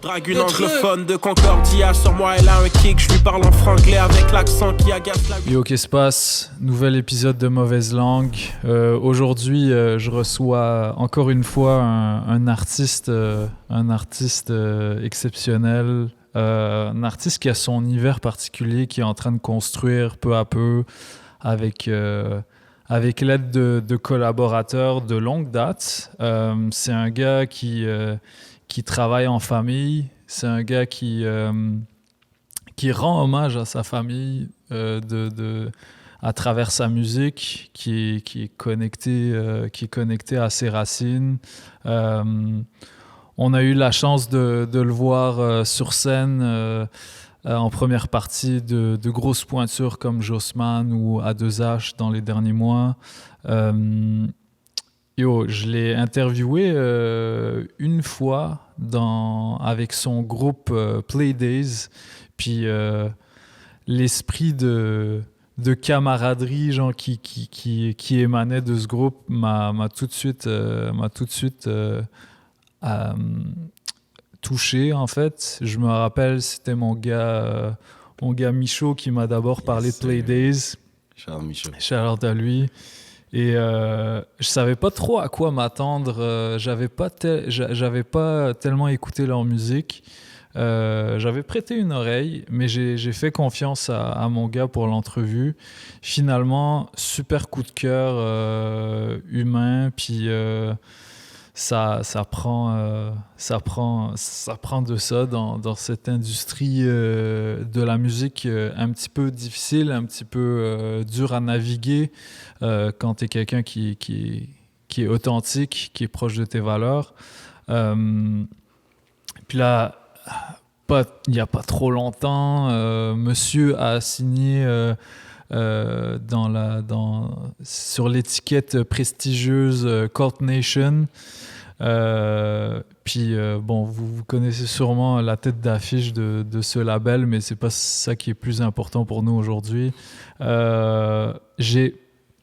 Drague une anglophone de Concordia. Sur moi, elle a un kick. Je lui parle en franglais avec l'accent qui agace la... Yo, qu'est-ce qui se passe? Nouvel épisode de Mauvaise Langue. Aujourd'hui, je reçois encore une fois un artiste exceptionnel. Un artiste qui a son univers particulier, qui est en train de construire peu à peu avec l'aide de collaborateurs de longue date. C'est un gars qui travaille en famille. C'est un gars qui rend hommage à sa famille à travers sa musique, qui est connecté à ses racines. On a eu la chance de le voir sur scène en première partie de grosses pointures comme Jossman ou A2H dans les derniers mois. Je l'ai interviewé une fois avec son groupe Play Days, puis l'esprit de camaraderie genre qui émanait de ce groupe m'a tout de suite touché en fait. Je me rappelle, c'était mon gars Michaud qui m'a d'abord parlé de Play Days. Charles Michaud. Shout-out à lui. Et je savais pas trop à quoi m'attendre. J'avais pas tellement écouté leur musique. J'avais prêté une oreille, mais j'ai fait confiance à mon gars pour l'entrevue. Finalement, super coup de cœur humain, puis ça prend de ça dans cette industrie de la musique un petit peu difficile, un petit peu dur à naviguer quand tu es quelqu'un qui est authentique, qui est proche de tes valeurs. Puis là, il n'y a pas trop longtemps, monsieur a signé sur l'étiquette prestigieuse Cult Nation. Vous connaissez sûrement la tête d'affiche de ce label, mais c'est pas ça qui est plus important pour nous aujourd'hui.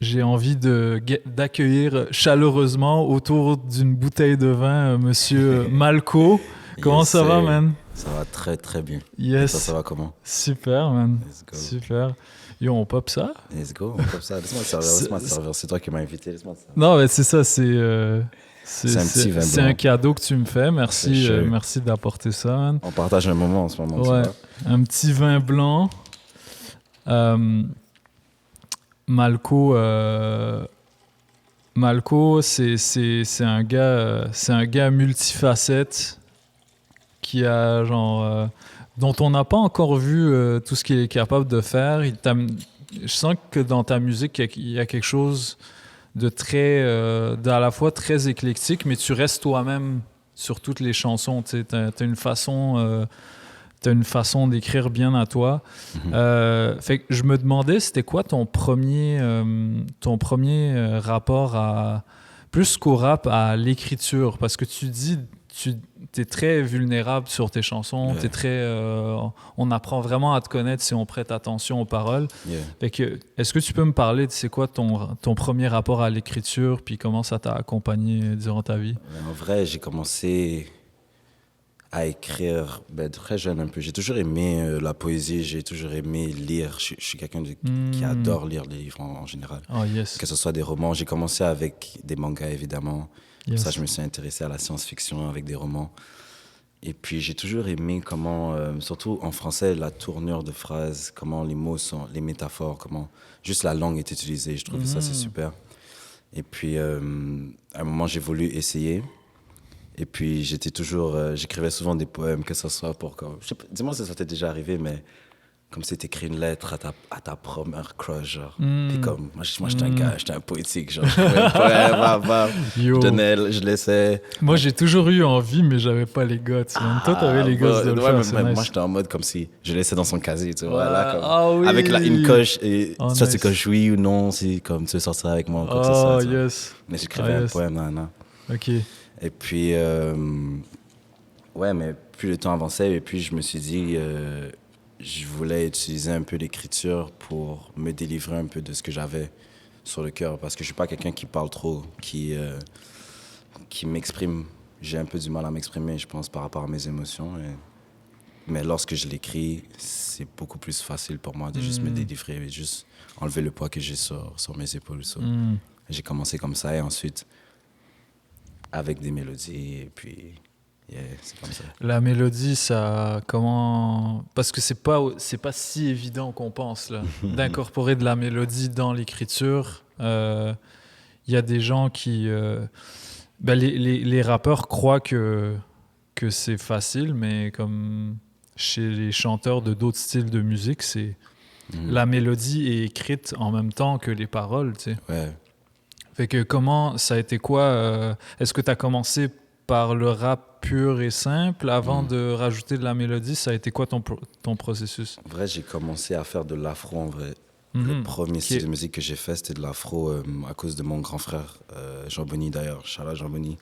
J'ai envie d'accueillir chaleureusement autour d'une bouteille de vin monsieur Malco. Comment ça va, man? Ça va très très bien. Yes. Et ça va comment? Super, man. Let's go. Super. Yo, on pop ça? Let's go, on pop ça. Laisse-moi te servir. C'est toi qui m'as invité. Laisse-moi te servir. Non, mais c'est ça, c'est un petit vin c'est blanc. un cadeau que tu me fais. Merci, merci d'apporter ça, man. On partage un moment en ce moment. Ouais, un petit vin blanc. Malco, c'est un gars multifacette qui a dont on n'a pas encore vu tout ce qu'il est capable de faire. Je sens que dans ta musique, il y a quelque chose de à la fois très éclectique, mais tu restes toi-même sur toutes les chansons. Tu as une façon d'écrire bien à toi. Fait que je me demandais, c'était quoi ton premier rapport plus qu'au rap, à l'écriture? Parce que tu dis, t'es très vulnérable sur tes chansons. Ouais. On apprend vraiment à te connaître si on prête attention aux paroles. Yeah. Fait que, est-ce que tu peux me parler de c'est quoi ton premier rapport à l'écriture, puis comment ça t'a accompagné durant ta vie? En vrai, j'ai commencé à écrire très jeune un peu. J'ai toujours aimé la poésie, j'ai toujours aimé lire. Je suis quelqu'un qui adore lire des livres en général. Oh, yes. Que ce soit des romans. J'ai commencé avec des mangas, évidemment. Yes. Ça, je me suis intéressé à la science-fiction avec des romans. Et puis, j'ai toujours aimé comment, surtout en français, la tournure de phrases, comment les mots sont, les métaphores, comment juste la langue est utilisée. Je trouve que ça, c'est super. Et puis, à un moment, j'ai voulu essayer. Et puis, j'écrivais souvent des poèmes, que ce soit pour... Dis-moi si ça t'est déjà arrivé, mais comme si t'écris une lettre à ta première crush, genre. Puis comme, moi j'étais un gars, j'étais un poétique, genre. Je je laissais... Moi, j'ai toujours eu envie, mais j'avais pas les guts. Toi, t'avais les guts de le faire, c'est nice. Moi, j'étais en mode comme si je laissais dans son casier, tu vois, là, comme... Oui. Avec une coche, et soit tu coches oui ou non, si comme tu veux sortir avec moi, quoi que ce soit. Yes. Mais j'écrivais un poème, non. OK. Et puis, mais plus le temps avançait, et puis je me suis dit, je voulais utiliser un peu l'écriture pour me délivrer un peu de ce que j'avais sur le cœur, parce que je suis pas quelqu'un qui parle trop, qui m'exprime j'ai un peu du mal à m'exprimer, je pense, par rapport à mes émotions. Mais lorsque je l'écris, c'est beaucoup plus facile pour moi de juste me délivrer et juste enlever le poids que j'ai sur mes épaules. J'ai commencé comme ça et ensuite avec des mélodies et puis c'est comme ça. La mélodie, ça comment parce que c'est pas si évident qu'on pense là d'incorporer de la mélodie dans l'écriture. Il y a des gens qui les rappeurs croient que c'est facile, mais comme chez les chanteurs de d'autres styles de musique, c'est la mélodie est écrite en même temps que les paroles, tu sais. Ouais. Fait que comment ça a été quoi est-ce que tu as commencé par le rap pur et simple avant de rajouter de la mélodie? Ça a été quoi ton processus? En vrai, j'ai commencé à faire de l'afro en vrai. Le premier style de musique que j'ai fait, c'était de l'afro à cause de mon grand frère, Jean Bonny d'ailleurs. Charles Jean Bonny.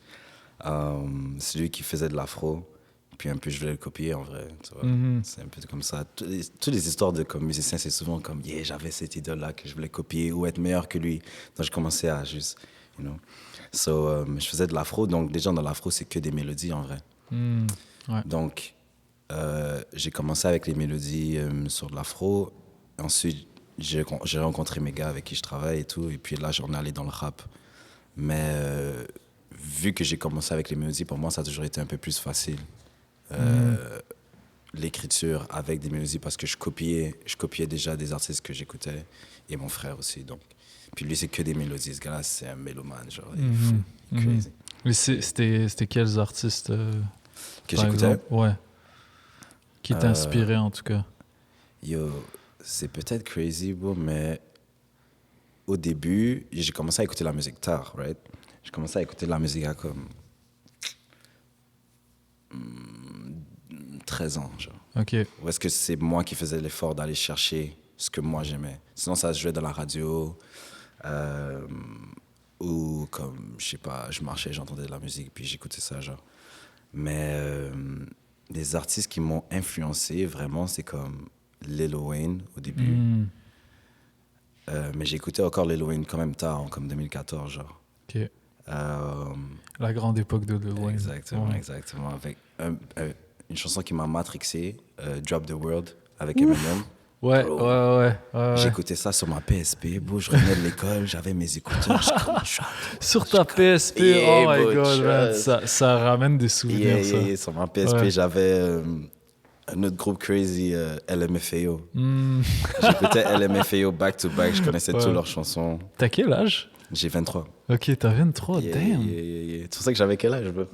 C'est lui qui faisait de l'afro. Puis un peu, je voulais le copier en vrai. Tu vois. C'est un peu comme ça. Toutes les histoires de comme musicien, c'est souvent comme j'avais cette idole-là que je voulais copier ou être meilleur que lui. Donc je commençais à juste, you know. Je faisais de l'afro. Donc déjà dans l'afro, c'est que des mélodies en vrai. Ouais. Donc j'ai commencé avec les mélodies sur de l'afro. Ensuite, j'ai rencontré mes gars avec qui je travaille et tout. Et puis là, j'en ai allé dans le rap. Mais vu que j'ai commencé avec les mélodies, pour moi, ça a toujours été un peu plus facile. L'écriture avec des mélodies parce que je copiais déjà des artistes que j'écoutais et mon frère aussi. Donc. Puis lui, c'est que des mélodies. Ce gars-là, c'est un mélomane. Genre, il est fou, il est crazy. Mais c'était quels artistes Que par j'écoutais? exemple? Ouais. Qui t'inspiraient en tout cas? Yo, c'est peut-être crazy, bro, mais au début, j'ai commencé à écouter la musique tard, right? J'ai commencé à écouter de la musique à comme 13 ans, genre. OK. Ou est-ce que c'est moi qui faisais l'effort d'aller chercher ce que moi j'aimais? Sinon, ça se jouait dans la radio ou comme, je sais pas, je marchais, j'entendais de la musique puis j'écoutais ça, genre. Mais des artistes qui m'ont influencé, vraiment, c'est comme Lil Wayne au début. Mais j'écoutais encore Lil Wayne quand même tard, comme 2014, genre. OK. La grande époque de Lil Wayne. Exactement, exactement. Avec une chanson qui m'a matrixé, Drop the World, avec Eminem. Ouais. J'écoutais ça sur ma PSP. Bro, je revenais de l'école, j'avais mes écouteurs, je commençais. Sur ta PSP, oh my god, man, ça ramène des souvenirs, ça. Sur ma PSP, j'avais un autre groupe crazy, LMFAO. J'écoutais LMFAO back to back, je connaissais toutes leurs chansons. T'as quel âge? J'ai 23. Ok, t'as 23, damn. C'est pour ça que j'avais quel âge, bro?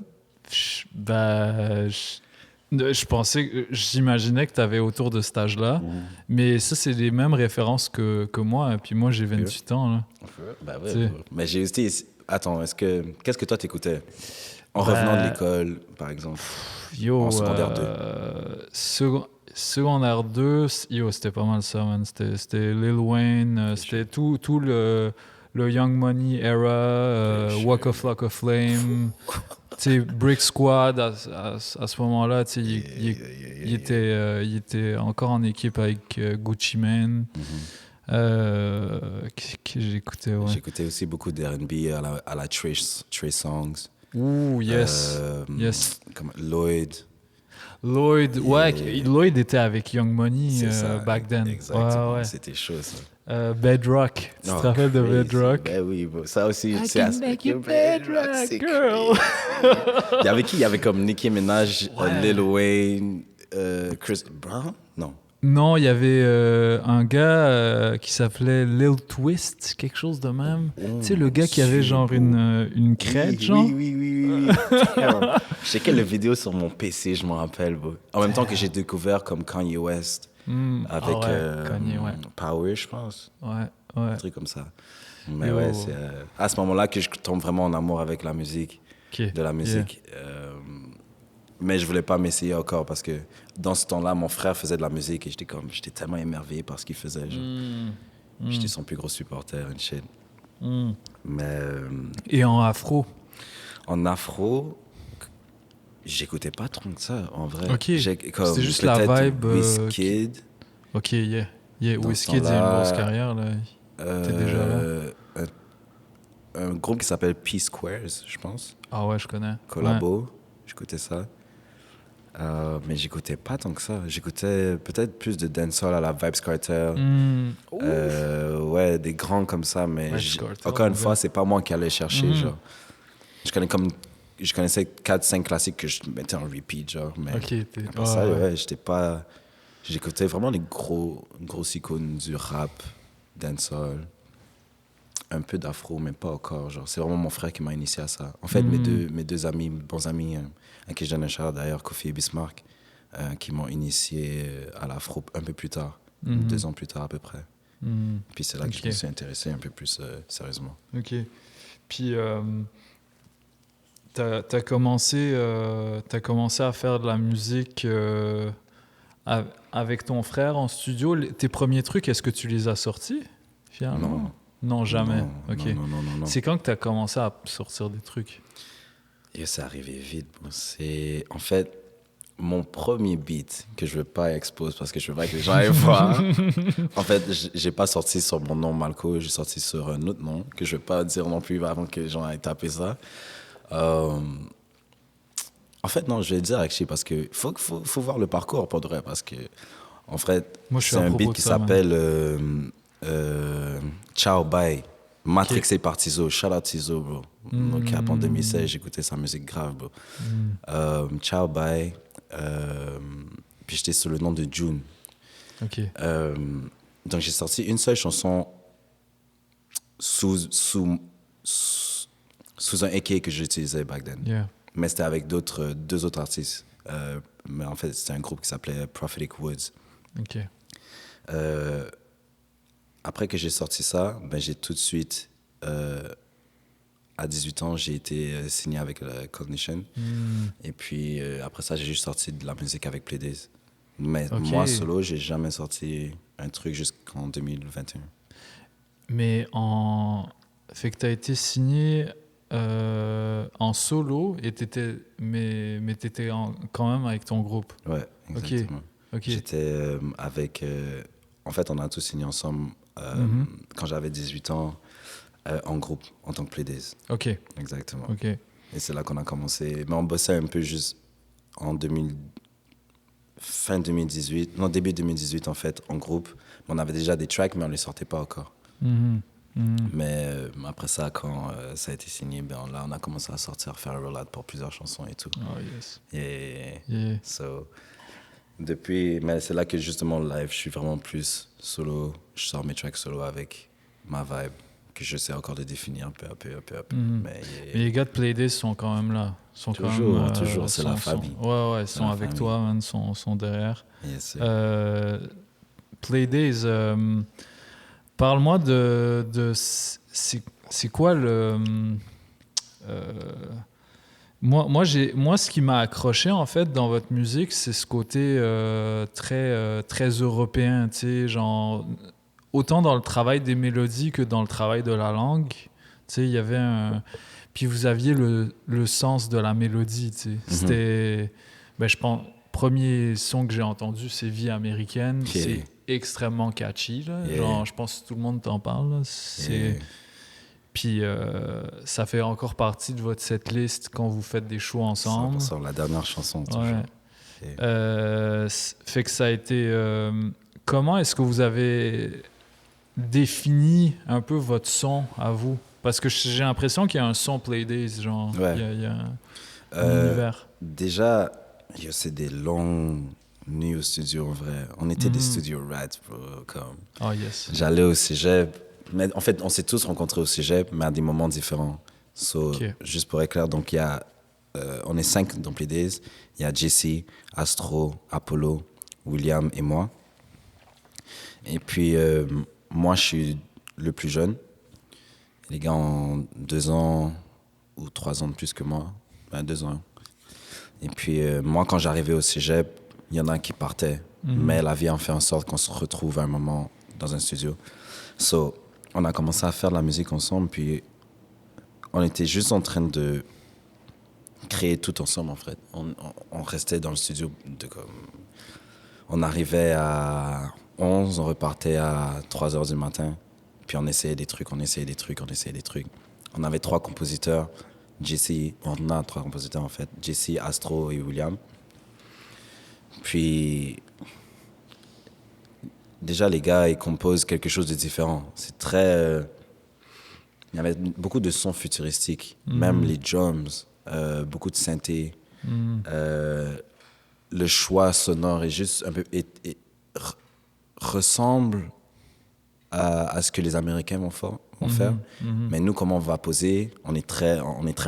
J'imaginais que t'avais autour de cet âge-là, mais ça, c'est les mêmes références que moi, et puis moi, j'ai 28 ans, là. Ben ouais, mais j'ai aussi... Attends, qu'est-ce que toi t'écoutais? En revenant de l'école, par exemple, en secondaire 2. Secondaire 2, c'était pas mal ça, man. C'était Lil Wayne, c'était tout le Young Money era, Walk of Like a Flame, Brick Squad, à ce moment-là, il était encore en équipe avec Gucci Mane. Que j'écoutais, ouais. J'écoutais aussi beaucoup de R&B à la Trey Songs. Ouh, yes. Comme Lloyd, Lloyd était avec Young Money back then. Exactement, ouais. c'était chaud ça. Bedrock, tu te rappelles de Bedrock? Ben oui, bro. Ça aussi, I can make you Bedrock, girl. Il y avait qui? Il y avait comme Nicki Minaj, Lil Wayne, Chris Brown? Non, il y avait un gars qui s'appelait Lil Twist, quelque chose de même. Tu sais, le gars qui avait genre une crête, genre. Oui. Je sais quelle vidéo sur mon PC, je m'en rappelle. Bro. En même temps que j'ai découvert comme Kanye West avec Kanye, Power, je pense. Ouais. Un truc comme ça. Mais ouais, c'est à ce moment-là que je tombe vraiment en amour avec la musique, de la musique. Mais je voulais pas m'essayer encore parce que dans ce temps-là, mon frère faisait de la musique et j'étais tellement émerveillé par ce qu'il faisait. J'étais son plus gros supporter, une shit. Mais et en afro? En afro, j'écoutais pas trop que ça, en vrai. Ok, c'était juste la vibe. Wizkid. Ok, yeah. Wizkid, il a une grosse carrière, là. T'es déjà là. Un groupe qui s'appelle P-Squares, je pense. Ah ouais, je connais. Collabo. Ouais. j'écoutais ça. Mais j'écoutais pas tant que ça. J'écoutais peut-être plus de dancehall à la Vybz Kartel. Ouais, des grands comme ça, mais encore une fois, c'est pas moi qui allais chercher, genre. Je connaissais 4-5 classiques que je mettais en repeat, genre. Mais après ça, ouais, j'écoutais vraiment les gros icônes du rap, dancehall, un peu d'afro, mais pas encore, genre. C'est vraiment mon frère qui m'a initié à ça. En fait, mes deux amis, bons amis, à qui je donne un shout d'ailleurs, Kofi et Bismarck, qui m'ont initié à l'afro un peu plus tard, 2 ans plus tard à peu près. Puis c'est là que je me suis intéressé un peu plus sérieusement. Ok. Puis t'as commencé à faire de la musique avec ton frère en studio. Tes premiers trucs, est-ce que tu les as sortis finalement? Non, jamais. Ok. Non. C'est quand que t'as commencé à sortir des trucs? Et c'est arrivé vite. C'est en fait mon premier beat que je veux pas exposer parce que je veux pas que les gens aillent voir. En fait, j'ai pas sorti sur mon nom Malco, j'ai sorti sur un autre nom que je veux pas dire non plus avant que les gens aillent taper ça. En fait, non, je vais le dire actually parce que faut voir le parcours pour de vrai parce que en fait, c'est un beat qui s'appelle Ciao Bye. Matrix et par Tizo, shout out Tizo, bro. Donc, en 2016, j'écoutais sa musique grave, bro. Ciao Bye. Puis j'étais sur le nom de June. Ok. Donc j'ai sorti une seule chanson sous un AK que j'utilisais back then. Yeah. Mais c'était avec deux autres artistes. Mais en fait, c'était un groupe qui s'appelait Prophetic Woods. Ok. Après que j'ai sorti ça, ben j'ai tout de suite, à 18 ans, j'ai été signé avec Cognition. Et puis après ça, j'ai juste sorti de la musique avec Playdays. Mais moi, solo, j'ai jamais sorti un truc jusqu'en 2021. Mais fait que tu as été signé en solo, et mais t'étais quand même avec ton groupe. Ouais, exactement. Ok. J'étais avec... en fait, on a tous signé ensemble quand j'avais 18 ans en groupe, en tant que Playdays. Ok. Exactement. Ok. Et c'est là qu'on a commencé. Mais on bossait un peu juste en fin 2018, non, début 2018 en fait, en groupe. On avait déjà des tracks, mais on ne les sortait pas encore. Mais après ça, quand ça a été signé, ben là, on a commencé à sortir, faire un roll-out pour plusieurs chansons et tout. Oh, yes. Yeah. So, depuis, mais c'est là que justement, live, je suis vraiment plus solo. Je sors mes tracks solo avec ma vibe, que je sais encore de définir peu à peu. Mais les gars de Playdays sont quand même là. Toujours, c'est la famille. Ils sont avec toi, man, sont derrière. Yes, Playdays, parle-moi de c'est quoi le... Moi, ce qui m'a accroché en fait dans votre musique, c'est ce côté très européen, tu sais, genre autant dans le travail des mélodies que dans le travail de la langue. Tu sais, il y avait puis vous aviez le sens de la mélodie, tu sais. C'était, je pense, premier son que j'ai entendu, c'est Vie américaine. C'est extrêmement catchy, là. Genre, je pense que tout le monde t'en parle, là. Puis ça fait encore partie de votre setlist quand vous faites des shows ensemble. Sur la dernière chanson, toujours. Fait que ça a été... comment est-ce que vous avez défini un peu votre son à vous? Parce que j'ai l'impression qu'il y a un son Playdays, genre. Il y a un univers. Déjà, c'est des longues nuits au studio, en vrai. On était des studio rats, bro. Oh, yes. J'allais au cégep. Mais en fait, on s'est tous rencontrés au cégep, mais à des moments différents. Juste pour être clair, donc il y a... on est 5 dans Playdays. Il y a Jesse, Astro, Apollo, William et moi. Et puis, moi, je suis le plus jeune. Les gars ont 2 ans ou 3 ans de plus que moi. 2 ans. Et puis, moi, quand j'arrivais au cégep, il y en a qui partaient. Mais la vie en fait en sorte qu'on se retrouve à un moment dans un studio. On a commencé à faire de la musique ensemble, puis on était juste en train de créer tout ensemble, en fait. On restait dans le studio, on arrivait à 11, on repartait à 3 heures du matin, puis on essayait des trucs. On avait 3 compositeurs, Jesse, on a 3 compositeurs en fait, Jesse, Astro et William. Puis, déjà, les gars, ils composent quelque chose de différent. C'est très... il y avait beaucoup de sons futuristiques, même les drums, beaucoup de synthé. Le choix sonore est juste un peu... ressemble à ce que les Américains vont faire. Mais nous, comment on va poser, on est très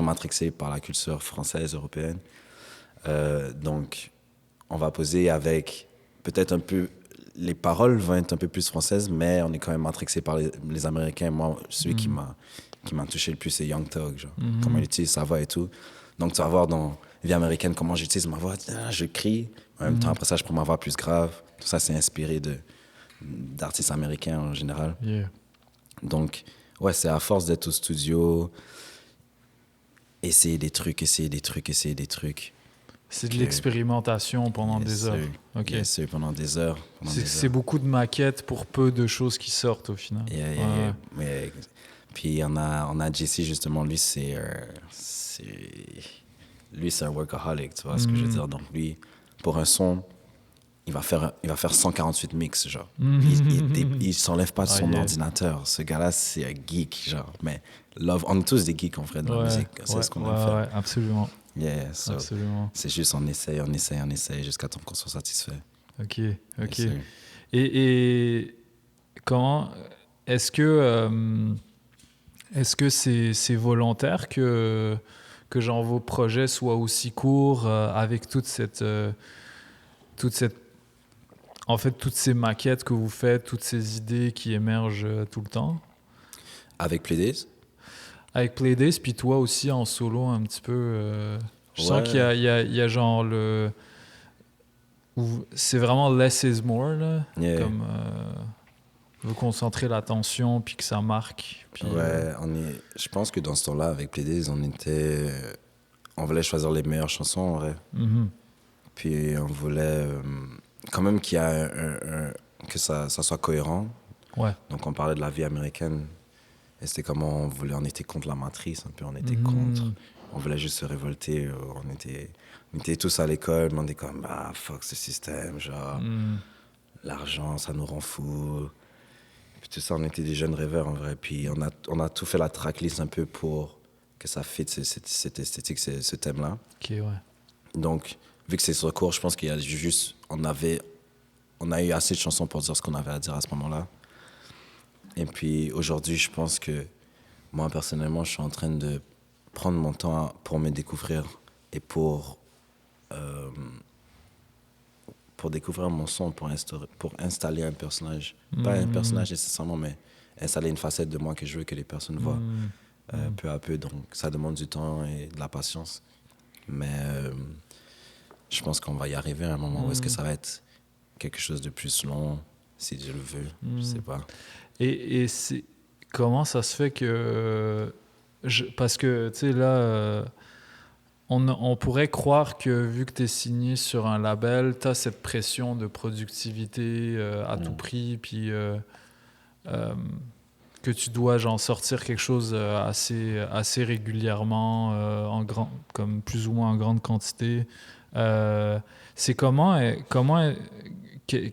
matrixé par la culture française, européenne. Donc, on va poser avec peut-être un peu... Les paroles vont être un peu plus françaises, mais on est quand même matrixé par les Américains. Moi, celui qui m'a touché le plus, c'est Young Thug. Genre. Comment il utilise sa voix et tout. Donc, tu vas voir dans Vie américaine comment j'utilise ma voix. Je crie. En même temps, après ça, je prends ma voix plus grave. Tout ça, c'est inspiré d'artistes américains en général. Yeah. Donc, ouais, c'est à force d'être au studio, essayer des trucs. C'est de l'expérimentation pendant des heures. Ok. Yes, sir, pendant des heures. C'est beaucoup de maquettes pour peu de choses qui sortent au final. Yeah. Mais, puis on a Jesse justement, lui c'est un workaholic, tu vois ce que je veux dire. Donc lui, pour un son, il va faire 148 mix, genre. Il s'enlève pas de son ordinateur. Ce gars-là, c'est un geek, genre. Mais on est tous des geeks en vrai de la musique. C'est ce qu'on aime faire. Ouais, absolument. Yeah, so Absolument. c'est juste on essaye jusqu'à temps qu'on soit satisfait. Ok. Yes, Et comment est-ce que c'est volontaire que genre vos projets soient aussi courts avec toutes ces maquettes que vous faites, toutes ces idées qui émergent tout le temps? Avec Playdays? Avec Playdays, puis toi aussi en solo un petit peu. Je sens qu'il y a genre c'est vraiment less is more, là. Yeah. Comme vous concentrer l'attention, puis que ça marque. Puis, je pense que dans ce temps-là, avec Playdays, on voulait choisir les meilleures chansons, en vrai. Puis on voulait quand même qu'il y a que ça soit cohérent. Ouais. Donc on parlait de la vie américaine. Et c'était comment on était contre la matrice, un peu, on était contre. On voulait juste se révolter. On était tous à l'école, mais on était comme, fuck ce système, genre, l'argent, ça nous rend fous. Puis tout ça, on était des jeunes rêveurs, en vrai. Puis on a tout fait la tracklist un peu pour que ça fit cette esthétique, ce thème-là. Ok, ouais. Donc, vu que c'est sur cours, je pense qu'il y a juste... On a eu assez de chansons pour dire ce qu'on avait à dire à ce moment-là. Et puis aujourd'hui, je pense que moi, personnellement, je suis en train de prendre mon temps pour me découvrir et pour découvrir mon son, pour installer un personnage. Pas un personnage nécessairement, mais installer une facette de moi que je veux que les personnes voient peu à peu. Donc ça demande du temps et de la patience. Mais je pense qu'on va y arriver à un moment où est-ce que ça va être quelque chose de plus long, si Dieu le veut. Je sais pas. Et comment ça se fait que... parce que, tu sais, là, on pourrait croire que vu que tu es signé sur un label, tu as cette pression de productivité à tout prix, puis que tu dois genre, sortir quelque chose assez régulièrement, comme plus ou moins en grande quantité. C'est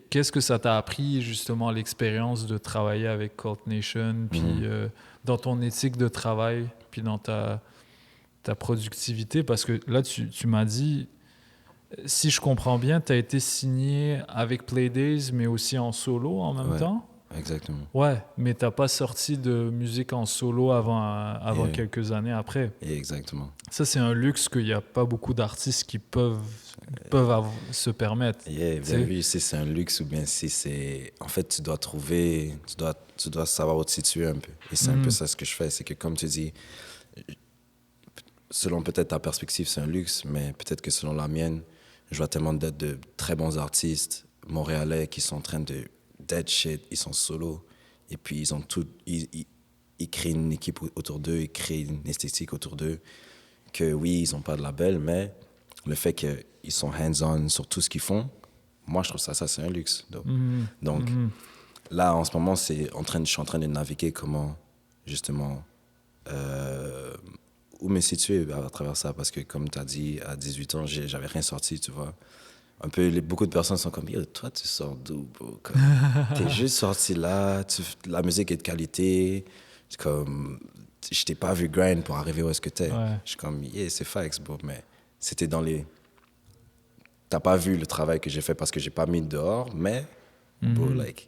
qu'est-ce que ça t'a appris, justement, l'expérience de travailler avec Cult Nation, puis dans ton éthique de travail, puis dans ta productivité? Parce que là, tu m'as dit, si je comprends bien, tu as été signé avec Playdays, mais aussi en solo en même temps? Exactement. Ouais, mais tu n'as pas sorti de musique en solo avant quelques années après. Exactement. Ça, c'est un luxe qu'il n'y a pas beaucoup d'artistes qui peuvent se permettre. Oui, si c'est un luxe ou bien si c'est... En fait, tu dois savoir où te situer un peu. Et c'est un peu ça ce que je fais. C'est que, comme tu dis, selon peut-être ta perspective, c'est un luxe, mais peut-être que selon la mienne, je vois tellement de très bons artistes montréalais qui sont en train de dead shit, ils sont solo. Et puis, ils créent une équipe autour d'eux, ils créent une esthétique autour d'eux. Que oui, ils n'ont pas de label, mais le fait qu'ils sont hands-on sur tout ce qu'ils font, moi, je trouve ça c'est un luxe. Donc, là, en ce moment, je suis en train de naviguer comment, justement, où me situer à travers ça. Parce que, comme tu as dit, à 18 ans, j'avais rien sorti, tu vois. Un peu, beaucoup de personnes sont comme, yo, toi, tu sors d'où, bro? T'es juste sorti là, la musique est de qualité. C'est comme, je t'ai pas vu grind pour arriver où est-ce que t'es. Ouais. Je suis comme, yeah, c'est facts, bro. Mais c'était dans les. T'as pas vu le travail que j'ai fait parce que j'ai pas mis dehors, mais, bro, like,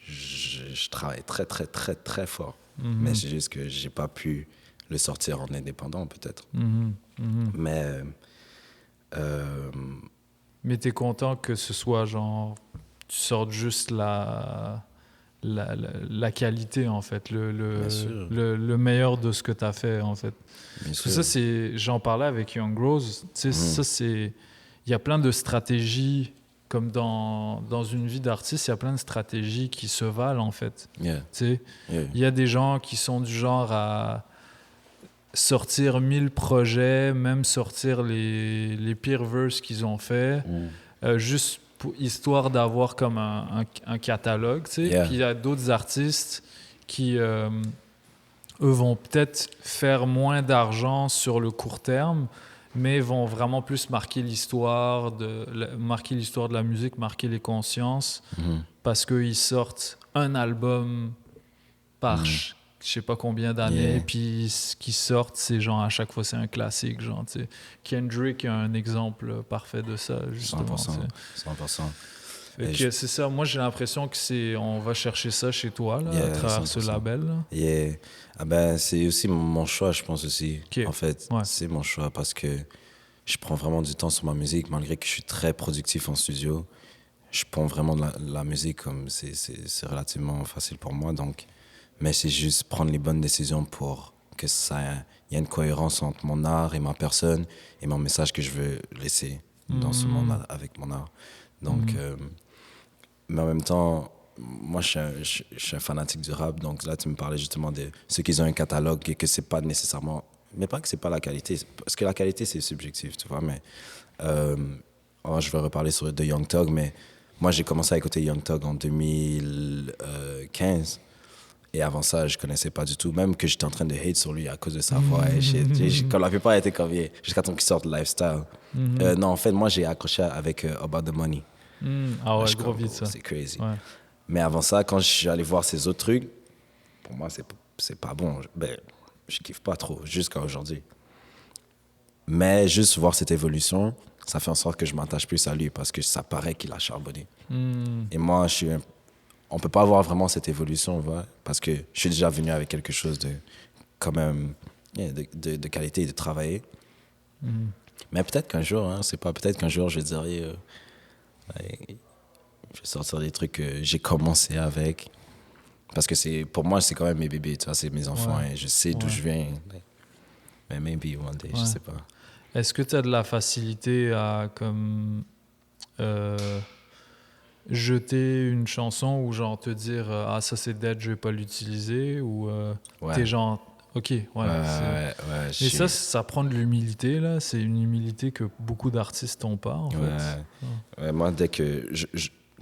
je travaille très, très, très, très fort. Mais c'est juste que j'ai pas pu le sortir en indépendant, peut-être. Mais. Mais t'es content que ce soit genre, tu sortes juste la qualité en fait, Bien sûr. le meilleur de ce que t'as fait en fait. Bien Parce que sûr. ça c'est, j'en parlais avec Young Rose, tu sais, ça c'est, il y a plein de stratégies, comme dans une vie d'artiste, il y a plein de stratégies qui se valent en fait. Yeah. Tu sais, Yeah. il y a des gens qui sont du genre à sortir 1000 projets, même sortir les pires verses qu'ils ont fait, juste histoire d'avoir comme un catalogue, tu sais. Yeah. Puis il y a d'autres artistes qui, eux, vont peut-être faire moins d'argent sur le court terme, mais vont vraiment plus marquer l'histoire de la musique, marquer les consciences, parce qu'ils sortent un album par je sais pas combien d'années, Yeah. puis ce qui sortent, c'est genre à chaque fois c'est un classique, genre, tu sais. Kendrick est un exemple parfait de ça, justement. 100%. Tu 100%. sais. Fait que c'est ça, moi j'ai l'impression que on va chercher ça chez toi, là, Yeah, à travers ce 100%. label. Là. Yeah. Ah ben, c'est aussi mon choix, je pense aussi. Ok. En fait, Ouais. c'est mon choix parce que je prends vraiment du temps sur ma musique, malgré que je suis très productif en studio. Je prends vraiment de la musique comme c'est relativement facile pour moi. Donc, mais c'est juste prendre les bonnes décisions pour que ça, il y ait une cohérence entre mon art et ma personne et mon message que je veux laisser dans ce monde avec mon art. Donc, mais en même temps, moi, je suis un fanatique du rap. Donc là, tu me parlais justement de ceux qui ont un catalogue et que c'est pas nécessairement, mais pas que c'est pas la qualité, parce que la qualité c'est subjectif, tu vois. Mais je vais reparler sur de Young Thug, mais moi j'ai commencé à écouter Young Thug en 2015. Et avant ça, je connaissais pas du tout. Même que j'étais en train de hate sur lui à cause de sa voix et shit. Comme la plupart étaient comme, jusqu'à temps qu'il sorte Lifestyle. Non, en fait, moi, j'ai accroché avec About the Money. Ah ouais, Je gros comme, vite ça. C'est crazy. Ouais. Mais avant ça, quand je suis allé voir ces autres trucs, pour moi, c'est pas bon. Je kiffe pas trop, jusqu'à aujourd'hui. Mais juste voir cette évolution, ça fait en sorte que je m'attache plus à lui parce que ça paraît qu'il a charbonné. Et moi, on peut pas avoir vraiment cette évolution, voilà, parce que je suis déjà venu avec quelque chose de quand même de qualité et de travailler. Mais peut-être qu'un jour, hein, c'est pas peut-être qu'un jour je dirais je vais sortir des trucs que j'ai commencé avec parce que pour moi c'est quand même mes bébés, tu vois, c'est mes enfants et je sais d'où je viens. Mais maybe one day, je sais pas. Est-ce que tu as de la facilité à comme jeter une chanson ou genre te dire ah ça c'est dead, je vais pas l'utiliser ou t'es genre ok ouais, mais ça prend de l'humilité là, c'est une humilité que beaucoup d'artistes n'ont pas en fait. Ouais, moi dès que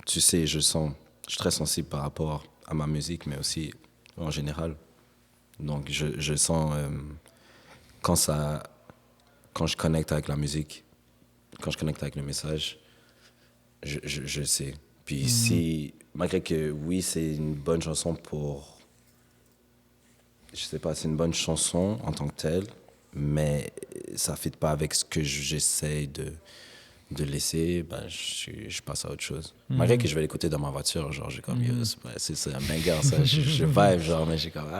tu sais, je suis très sensible par rapport à ma musique mais aussi en général, donc je sens quand je connecte avec la musique, quand je connecte avec le message, je sais. Puis si, malgré que oui, c'est une bonne chanson pour... Je sais pas, c'est une bonne chanson en tant que telle, mais ça ne fit pas avec ce que j'essaie de laisser, je passe à autre chose. Malgré que je vais l'écouter dans ma voiture, genre, j'ai comme, c'est un banger, ça, je vibe, genre, mais j'ai comme,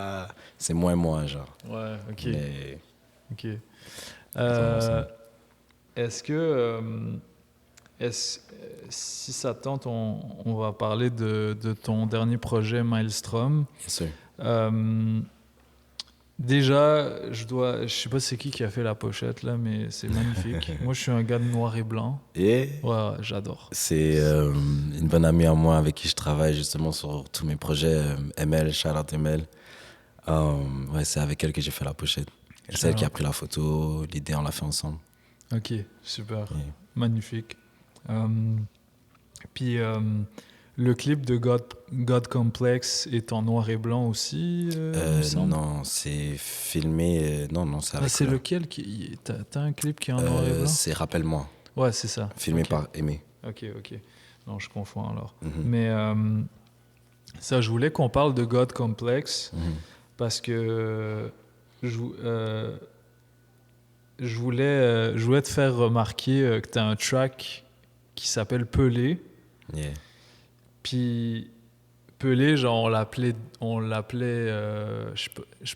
c'est moins moi, genre. Ouais, ok. Mais... Ok. Est-ce que... si ça te tente, on va parler de ton dernier projet, Maelstrom. Bien sûr. Déjà, je sais pas c'est qui a fait la pochette, là, mais c'est magnifique. Moi, je suis un gars de noir et blanc. Et Ouais, j'adore. c'est une bonne amie à moi avec qui je travaille justement sur tous mes projets. ML, shout out ML. Ouais, c'est avec elle que j'ai fait la pochette. C'est elle qui a pris la photo, l'idée, on l'a fait ensemble. Ok, super. Yeah. Magnifique. Puis, Le clip de God Complex est en noir et blanc aussi, il me semble. Non, c'est filmé. Non, c'est avec C'est couleur. lequel t'as un clip qui est en noir et blanc? C'est Rappelle-moi, Ouais, c'est ça. filmé Ok. par Aimé. Ok. Non, je confonds alors. Mhm. Mais ça, je voulais qu'on parle de God Complex Mhm. parce que je, je voulais te faire remarquer que tu as un track qui s'appelle Pelé. Yeah. Puis Pelé, genre, je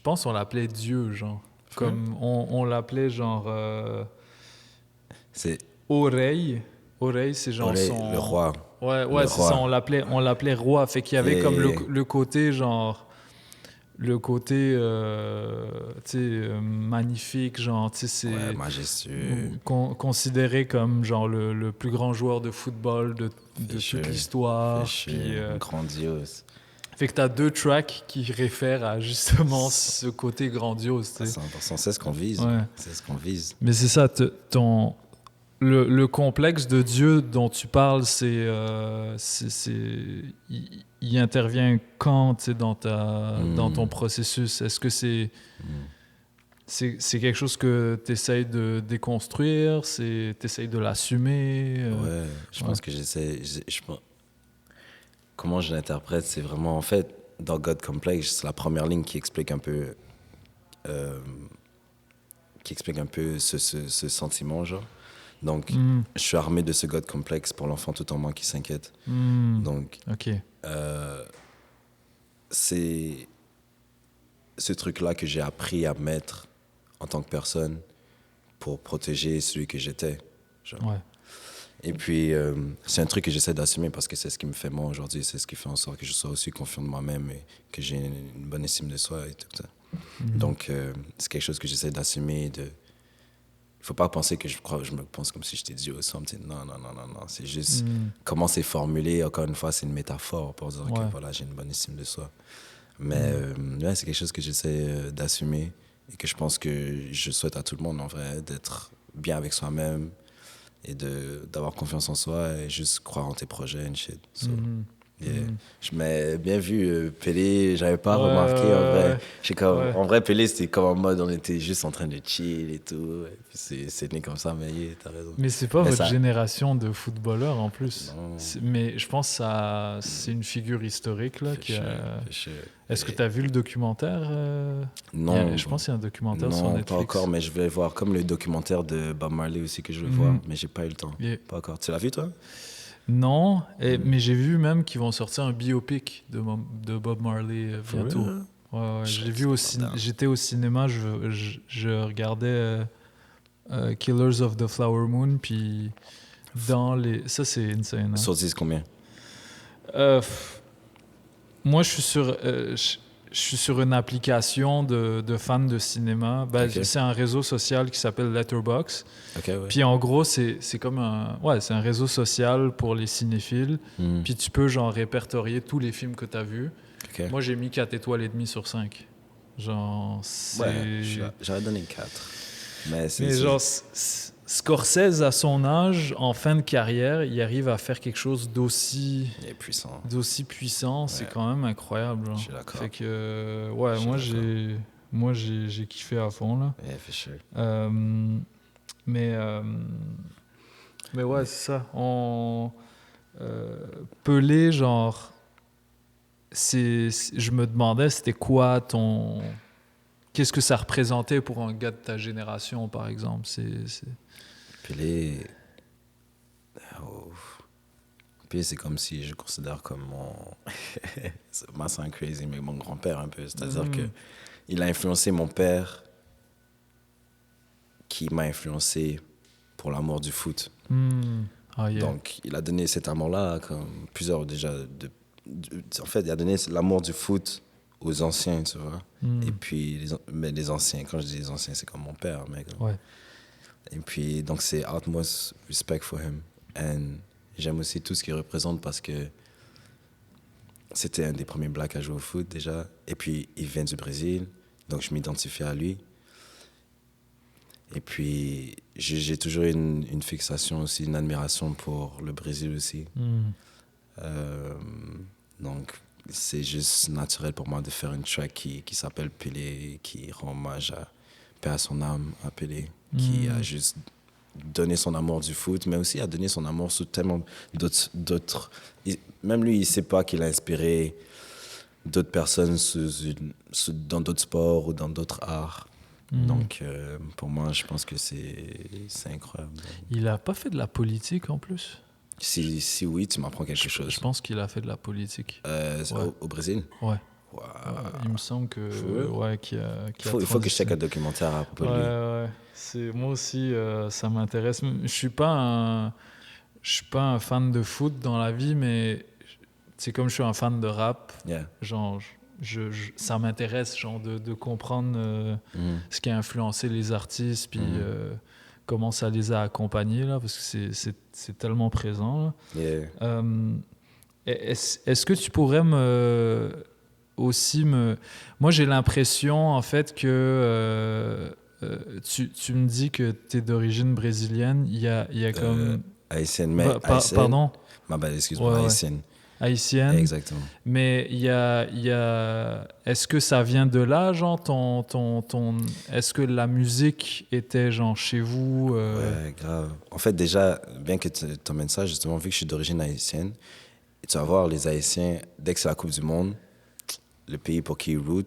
pense on l'appelait Dieu, genre. Comme on l'appelait genre C'est Oreille. Oreille, c'est genre Olé, son... le roi. Ouais, Le c'est roi. ça, on l'appelait roi. Fait qu'il y avait Yeah, comme yeah, yeah. le côté, genre, le côté, tu sais, magnifique, genre, tu sais, c'est Ouais, majestueux. considéré comme, genre, le plus grand joueur de football de Fischer. toute l'histoire. Fischer, Puis, grandiose. fait que t'as deux tracks qui réfèrent à, justement, ce côté grandiose, tu À sais. 100%, c'est ce qu'on vise. Ouais. C'est ce qu'on vise. Mais c'est ça, le complexe de Dieu dont tu parles, il intervient quand, tu sais, dans ton processus? Est-ce que c'est quelque chose que tu essayes de déconstruire? Tu essayes de l'assumer? Ouais, je pense que comment je l'interprète, c'est vraiment, en fait, dans God Complex, c'est la première ligne qui explique un peu, ce sentiment, genre. Donc, je suis armé de ce God Complex pour l'enfant tout en moi qui s'inquiète. Donc, OK. c'est ce truc-là que j'ai appris à mettre en tant que personne pour protéger celui que j'étais. Genre. Ouais. Et puis, c'est un truc que j'essaie d'assumer parce que c'est ce qui me fait moi aujourd'hui. C'est ce qui fait en sorte que je sois aussi confiant de moi-même et que j'ai une bonne estime de soi et tout ça. Donc, c'est quelque chose que j'essaie d'assumer. Il ne faut pas penser que je me pense comme si j'étais Dieu ou something. Non. C'est juste comment c'est formulé. Encore une fois, c'est une métaphore pour dire que voilà, j'ai une bonne estime de soi. Mais ouais, c'est quelque chose que j'essaie d'assumer et que je pense que je souhaite à tout le monde, en vrai, d'être bien avec soi-même et d'avoir confiance en soi et juste croire en tes projets and shit. So, yeah. Mais bien vu, Pelé, j'avais pas remarqué en vrai. En vrai, Pelé, c'était comme en mode on était juste en train de chill et tout. Et puis c'est né comme ça, mais yeah, t'as raison. Mais c'est pas Mais votre ça- génération de footballeurs en plus. Non. Mais je pense que c'est une figure historique là. Fait chier. Est-ce que tu as vu le documentaire Non. Je pense qu'il y a un documentaire sur Non, Netflix. pas encore, mais je vais voir. Comme le documentaire de Bob Marley aussi que je veux voir, mais j'ai pas eu le temps. Yeah. Pas encore. Tu l'as vu, toi? Non, mais j'ai vu même qu'ils vont sortir un biopic de Bob Marley bientôt. real? Ouais, Je j'ai vu j'étais au cinéma, je regardais Killers of the Flower Moon, puis ça c'est insane. Hein. Sur 10, combien? Moi, je suis sur une application de fans de cinéma. Ok. C'est un réseau social qui s'appelle Letterboxd. Ok, ouais. Puis en gros, c'est comme c'est un réseau social pour les cinéphiles. Puis tu peux genre répertorier tous les films que tu as vus. Ok. Moi, j'ai mis 4 étoiles et demie sur 5. Genre, c'est... Ouais, j'aurais donné 4. Mais Mais genre, Scorsese, à son âge, en fin de carrière, il arrive à faire quelque chose d'aussi il est puissant. puissant. C'est quand même incroyable. Genre. Je suis d'accord. Fait que, ouais, moi, j'ai kiffé à fond, là. Yeah, for sure. Mais ouais, c'est ça. Pelé, genre, je me demandais, c'était quoi qu'est-ce que ça représentait pour un gars de ta génération, par exemple? Pelé... Pelé, c'est comme si je considère comme moi, c'est un crazy, mais mon grand-père un peu. C'est-à-dire que il a influencé mon père qui m'a influencé pour l'amour du foot. Ah, yeah. Donc, il a donné cet amour-là, comme plusieurs déjà. En fait, il a donné l'amour du foot aux anciens, tu vois. Et puis, mais les anciens, quand je dis les anciens, c'est comme mon père, mec. Ouais. Et puis, donc, c'est utmost respect for him. And j'aime aussi tout ce qu'il représente parce que c'était un des premiers blacks à jouer au foot, déjà. Et puis, il vient du Brésil, donc je m'identifie à lui. Et puis, j'ai toujours une fixation aussi, une admiration pour le Brésil aussi. Donc, c'est juste naturel pour moi de faire une track qui s'appelle Pelé, qui rend hommage à paix à son âme, à Pelé, qui a juste donné son amour du foot, mais aussi a donné son amour sous tellement d'autres. Même lui, il ne sait pas qu'il a inspiré d'autres personnes dans d'autres sports ou dans d'autres arts. Donc, pour moi, je pense que c'est incroyable. Il n'a pas fait de la politique en plus? Si oui, tu m'apprends quelque chose. Je pense qu'il a fait de la politique. Ouais. Au Brésil? Ouais. Wow. Il me semble que Il faut que je check un documentaire à propos de lui. Moi aussi, ça m'intéresse. Je suis pas un fan de foot dans la vie, mais c'est comme je suis un fan de rap. Yeah. Genre, ça m'intéresse genre de comprendre ce qui a influencé les artistes, puis comment ça les a accompagnés là, parce que c'est tellement présent. Là. Yeah. Est-ce que tu pourrais moi, j'ai l'impression, en fait, que tu me dis que tu es d'origine brésilienne. Il y a comme... Haïtienne, mais... Pardon? Ma bad, excuse-moi, haïtienne. Haïtienne. Exactement. Mais il y a... Est-ce que ça vient de là, genre, Est-ce que la musique était, genre, chez vous Ouais, grave. En fait, déjà, bien que tu emmènes ça, justement, vu que je suis d'origine haïtienne, tu vas voir, les Haïtiens, dès que c'est la Coupe du Monde, le pays pour qui ils root,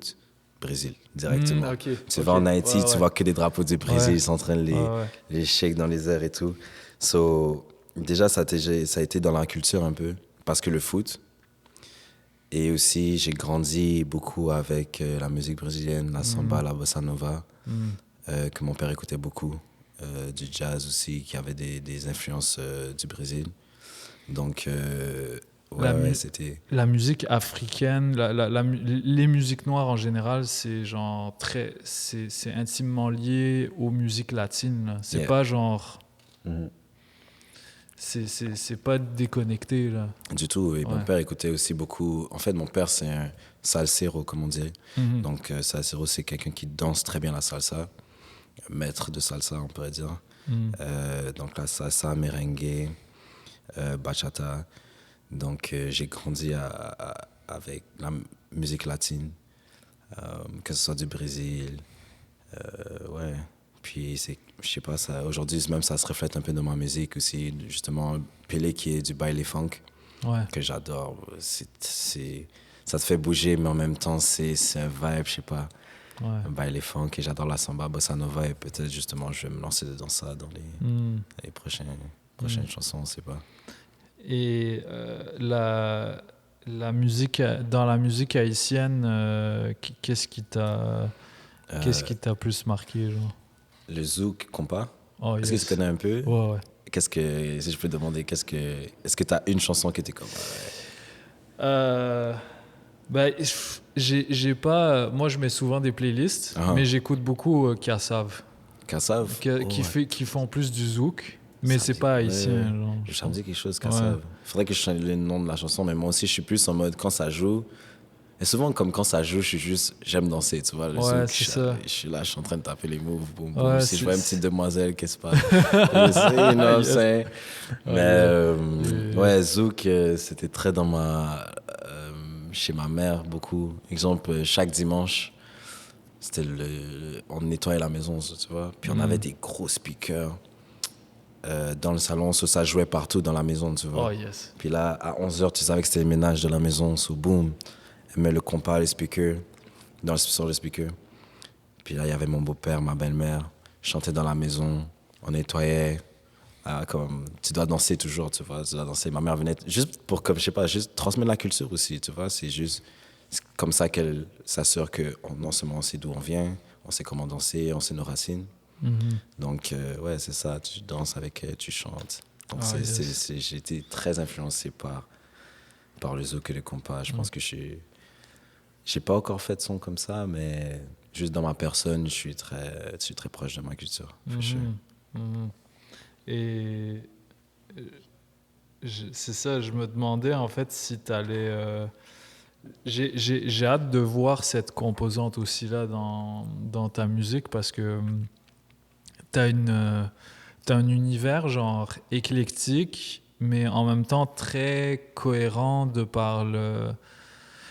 Brésil, directement. Tu vas en Haïti, tu vois que des drapeaux du Brésil, ils sont en train de les shake dans les airs et tout. So, déjà, ça a été dans la culture un peu, parce que le foot. Et aussi, j'ai grandi beaucoup avec la musique brésilienne, la samba, la bossa nova, que mon père écoutait beaucoup. Du jazz aussi, qui avait des influences du Brésil. Donc... c'était... La musique africaine, les musiques noires en général, c'est genre c'est intimement lié aux musiques latines. Là. C'est pas genre... C'est pas déconnecté, là. Du tout. Et mon père écoutait aussi beaucoup... En fait, mon père, c'est un salsero, comme on dirait. Donc, salsero, c'est quelqu'un qui danse très bien la salsa. Maître de salsa, on pourrait dire. Donc, la salsa, merengue, bachata... Donc, j'ai grandi avec la musique latine, que ce soit du Brésil. Ouais. Puis, je sais pas, aujourd'hui, même ça se reflète un peu dans ma musique aussi. Justement, Pelé qui est du baile funk, que j'adore. Ça te fait bouger, mais en même temps, c'est un vibe, je sais pas. Un baile funk, et j'adore la samba, bossa nova. Et peut-être, justement, je vais me lancer dans ça dans les prochaines chansons, on sait pas. Et la musique, dans la musique haïtienne, qu'est-ce qui t'a plus marqué, genre? Le zouk compas. Oh, est-ce que tu connais un peu? Ouais. Si je peux te demander, est-ce que tu as une chanson qui était comme... j'ai pas... Moi, je mets souvent des playlists, mais j'écoute beaucoup Kassav. Kassav? Qui font plus du zouk. Mais c'est pas haïtien, genre. Ça me dit quelque chose, Kassav. Faudrait que je change le nom de la chanson, mais moi aussi, je suis plus en mode quand ça joue. Et souvent, comme quand ça joue, j'aime danser, tu vois. Ouais, c'est ça. Je suis là, je suis en train de taper les moves, boum, boum. Si je vois une petite demoiselle, qu'est-ce qui se passe? Je sais, you know, c'est... Mais, zouk, c'était très chez ma mère, beaucoup. Exemple, chaque dimanche, on nettoyait la maison, tu vois. Puis on avait des gros speakers. Dans le salon, ça jouait partout dans la maison, tu vois. Oh, yes. Puis là, à 11h, tu savais que c'était le ménage de la maison, boum, elle met le compas, le speaker, sur le speaker. Puis là, il y avait mon beau-père, ma belle-mère, chantait dans la maison, on nettoyait, comme, tu dois danser toujours, tu vois, tu dois danser. Ma mère venait, juste pour, comme, je sais pas, juste transmettre la culture aussi, tu vois, c'est comme ça qu'elle s'assure que non seulement on sait d'où on vient, on sait comment danser, on sait nos racines. Donc, ouais, c'est ça, tu danses avec elle, tu chantes. Donc, j'ai été très influencé par le zouk et le compas. Je pense que j'ai pas encore fait de son comme ça, mais juste dans ma personne, je suis très proche de ma culture. Et c'est ça, je me demandais en fait si t'allais... J'ai hâte de voir cette composante aussi là dans ta musique parce que t'as un univers genre éclectique, mais en même temps très cohérent de par le...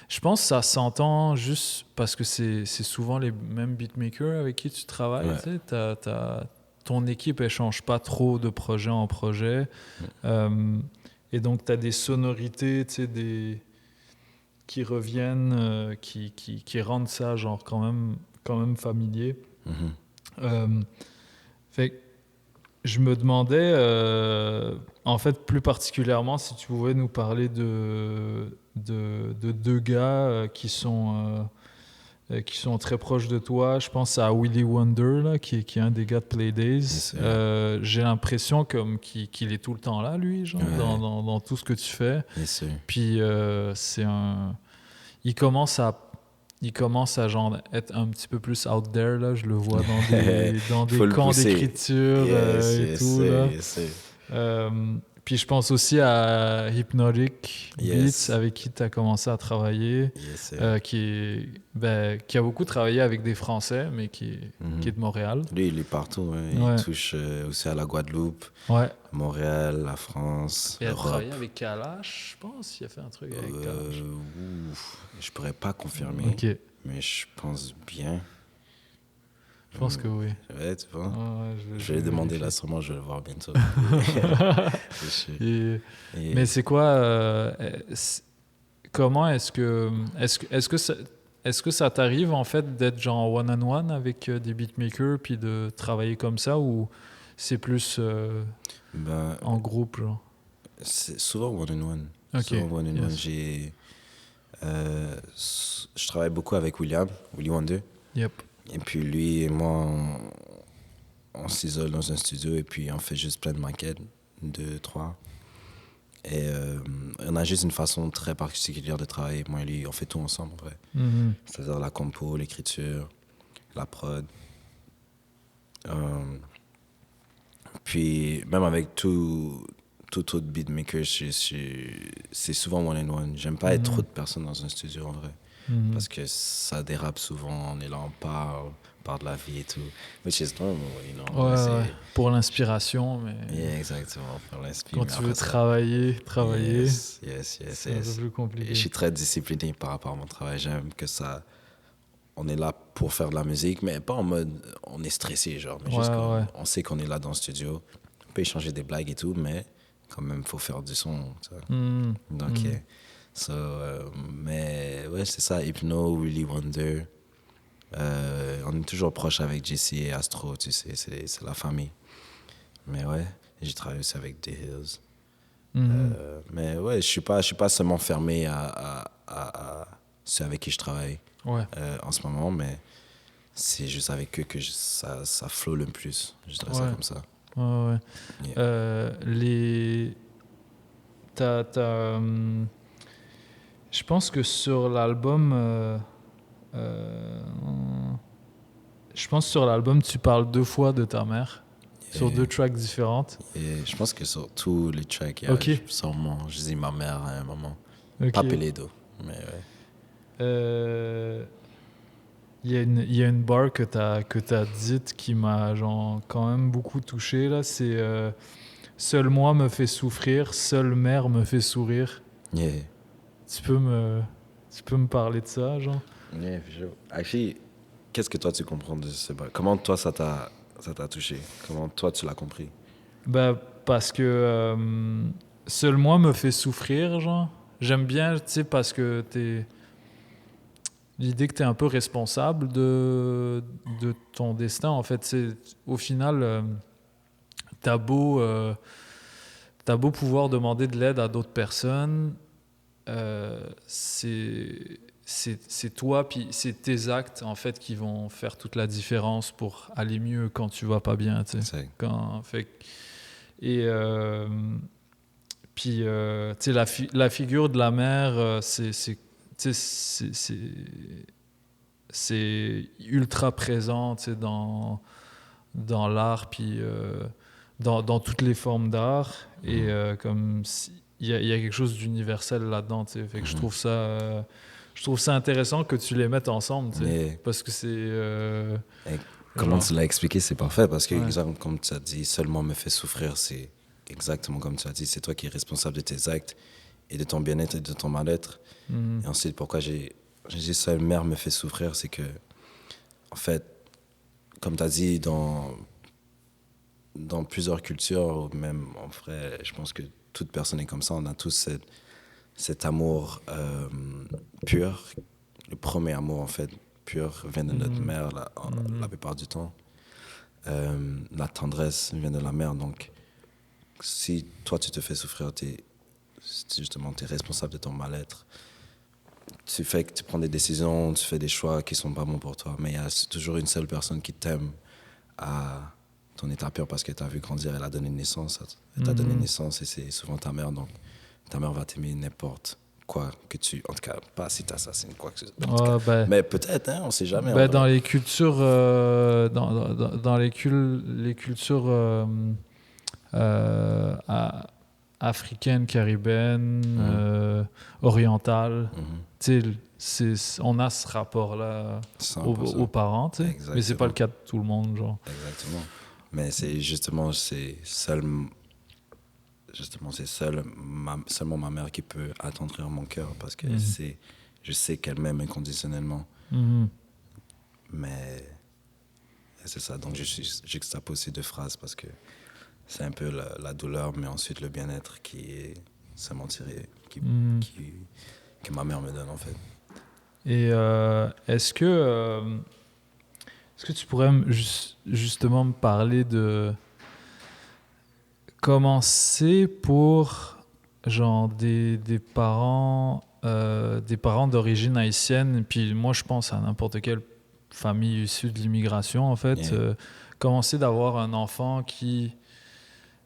Je pense que ça s'entend juste parce que c'est souvent les mêmes beatmakers avec qui tu travailles. Ouais. Tu sais, ton équipe, elle change pas trop de projet en projet. Et donc, tu as des sonorités, tu sais, qui reviennent, qui rendent ça genre quand même familier. Fait que je me demandais, en fait, plus particulièrement, si tu pouvais nous parler de deux gars qui sont très proches de toi. Je pense à Willy Wonder, là, qui est un des gars de Playdays. J'ai l'impression qu'il est tout le temps là, lui, genre, dans tout ce que tu fais. Yes, Puis il commence à genre être un petit peu plus out there, là. Je le vois dans des camps d'écriture et tout, là. Puis je pense aussi à Hypnotic Beats, avec qui tu as commencé à travailler, qui a beaucoup travaillé avec des Français, mais qui est de Montréal. Lui, il est partout. Hein. Il touche aussi à la Guadeloupe, Montréal, la France, il a l'Europe. travaillé avec Kalash, je pense. Il a fait un truc avec Kalash. Je pourrais pas confirmer, mais je pense bien. Je pense que oui. Ouais, tu vois. Je vais lui demander là, sûrement, je vais le voir bientôt. Mais c'est quoi comment est-ce que ça t'arrive en fait d'être genre one-on-one avec des beatmakers puis de travailler comme ça, ou c'est plus en groupe, genre? C'est souvent one-on-one. Souvent one-on-one. Je travaille beaucoup avec Willy Wonder. Yep. Et puis lui et moi, on s'isole dans un studio et puis on fait juste plein de maquettes, 2, 3. Et on a juste une façon très particulière de travailler. Moi et lui, on fait tout ensemble, en vrai. C'est-à-dire la compo, l'écriture, la prod. Puis même avec tout autre beatmaker, c'est souvent one-on-one. J'aime pas être trop de personnes dans un studio, en vrai. Parce que ça dérape souvent, on est là, on parle de la vie et tout. Which is normal, you know. Ouais. Pour l'inspiration, mais... Yeah, exactement, pour l'inspiration. Quand tu veux travailler, yes. C'est un peu plus compliqué. Et je suis très discipliné par rapport à mon travail. J'aime que ça... On est là pour faire de la musique, mais pas en mode on est stressé, genre. Mais juste on sait qu'on est là dans le studio. On peut échanger des blagues et tout, mais quand même, il faut faire du son. Donc, mais ouais, c'est ça. Hypno, Willy Wonder. On est toujours proche avec JC et Astro, tu sais, c'est la famille. Mais ouais, j'ai travaillé aussi avec The Hills. Mais ouais, je suis pas seulement fermé à ceux avec qui je travaille en ce moment, mais c'est juste avec eux que ça flow le plus. Je dirais ça comme ça. Je pense que sur l'album, tu parles 2 fois de ta mère, sur 2 tracks différentes. Et je pense que sur tous les tracks, sûrement, je dis ma mère à un moment. Pas Pélédo, mais ouais. Il y a une bar que t'as dite qui m'a genre quand même beaucoup touché, là. C'est seul moi me fait souffrir, seule mère me fait sourire. Tu peux me parler de ça, genre? Yeah, for sure. Actually, qu'est-ce que toi tu comprends de ce bar? Comment toi ça t'a touché? Comment toi tu l'as compris? Parce que seul moi me fait souffrir, genre. J'aime bien, tu sais, parce que l'idée que tu es un peu responsable de ton destin, en fait, c'est au final, t'as beau pouvoir demander de l'aide à d'autres personnes, c'est toi, puis c'est tes actes, en fait, qui vont faire toute la différence pour aller mieux quand tu vas pas bien, tu sais. Puis, tu sais, la figure de la mère, c'est ultra présent, tu sais, dans l'art, puis dans toutes les formes d'art. Et comme il y a quelque chose d'universel là-dedans, tu sais. Fait que je trouve ça intéressant que tu les mettes ensemble, tu sais. Parce que c'est... comment tu l'as expliqué, c'est parfait. Parce que, exemple, comme tu as dit, seulement me fait souffrir, c'est exactement comme tu as dit, c'est toi qui es responsable de tes actes et de ton bien-être et de ton mal-être. Et ensuite, pourquoi j'ai dit ça, une mère me fait souffrir, c'est que, en fait, comme tu as dit, dans plusieurs cultures, ou même en vrai, je pense que toute personne est comme ça, on a tous cet amour pur. Le premier amour, en fait, pur, vient de notre mère la plupart du temps. La tendresse vient de la mère, donc si toi tu te fais souffrir, justement, tu es responsable de ton mal-être. Tu prends des décisions, tu fais des choix qui sont pas bons pour toi, mais il y a toujours une seule personne qui t'aime à ton état pur parce que tu as vu grandir, elle a donné naissance, elle t'a donné naissance et c'est souvent ta mère, donc ta mère va t'aimer n'importe quoi que tu... En tout cas, pas si t'assassines quoi que ce soit. Mais peut-être, hein, on sait jamais. Dans les cultures, dans les cultures africaines, caribéennes, orientales, on a ce rapport-là aux parents, mais c'est pas le cas de tout le monde, genre. Exactement. Mais c'est justement, seulement ma mère qui peut attendrir mon cœur parce que je sais qu'elle m'aime inconditionnellement. Mais c'est ça, donc j'extrapose ces deux phrases parce que c'est un peu la douleur, mais ensuite le bien-être qui est seulement tiré, que ma mère me donne en fait. Et est-ce que tu pourrais justement me parler de comment c'est pour genre des parents d'origine haïtienne, puis moi je pense à n'importe quelle famille issue de l'immigration en fait, comment c'est d'avoir un enfant qui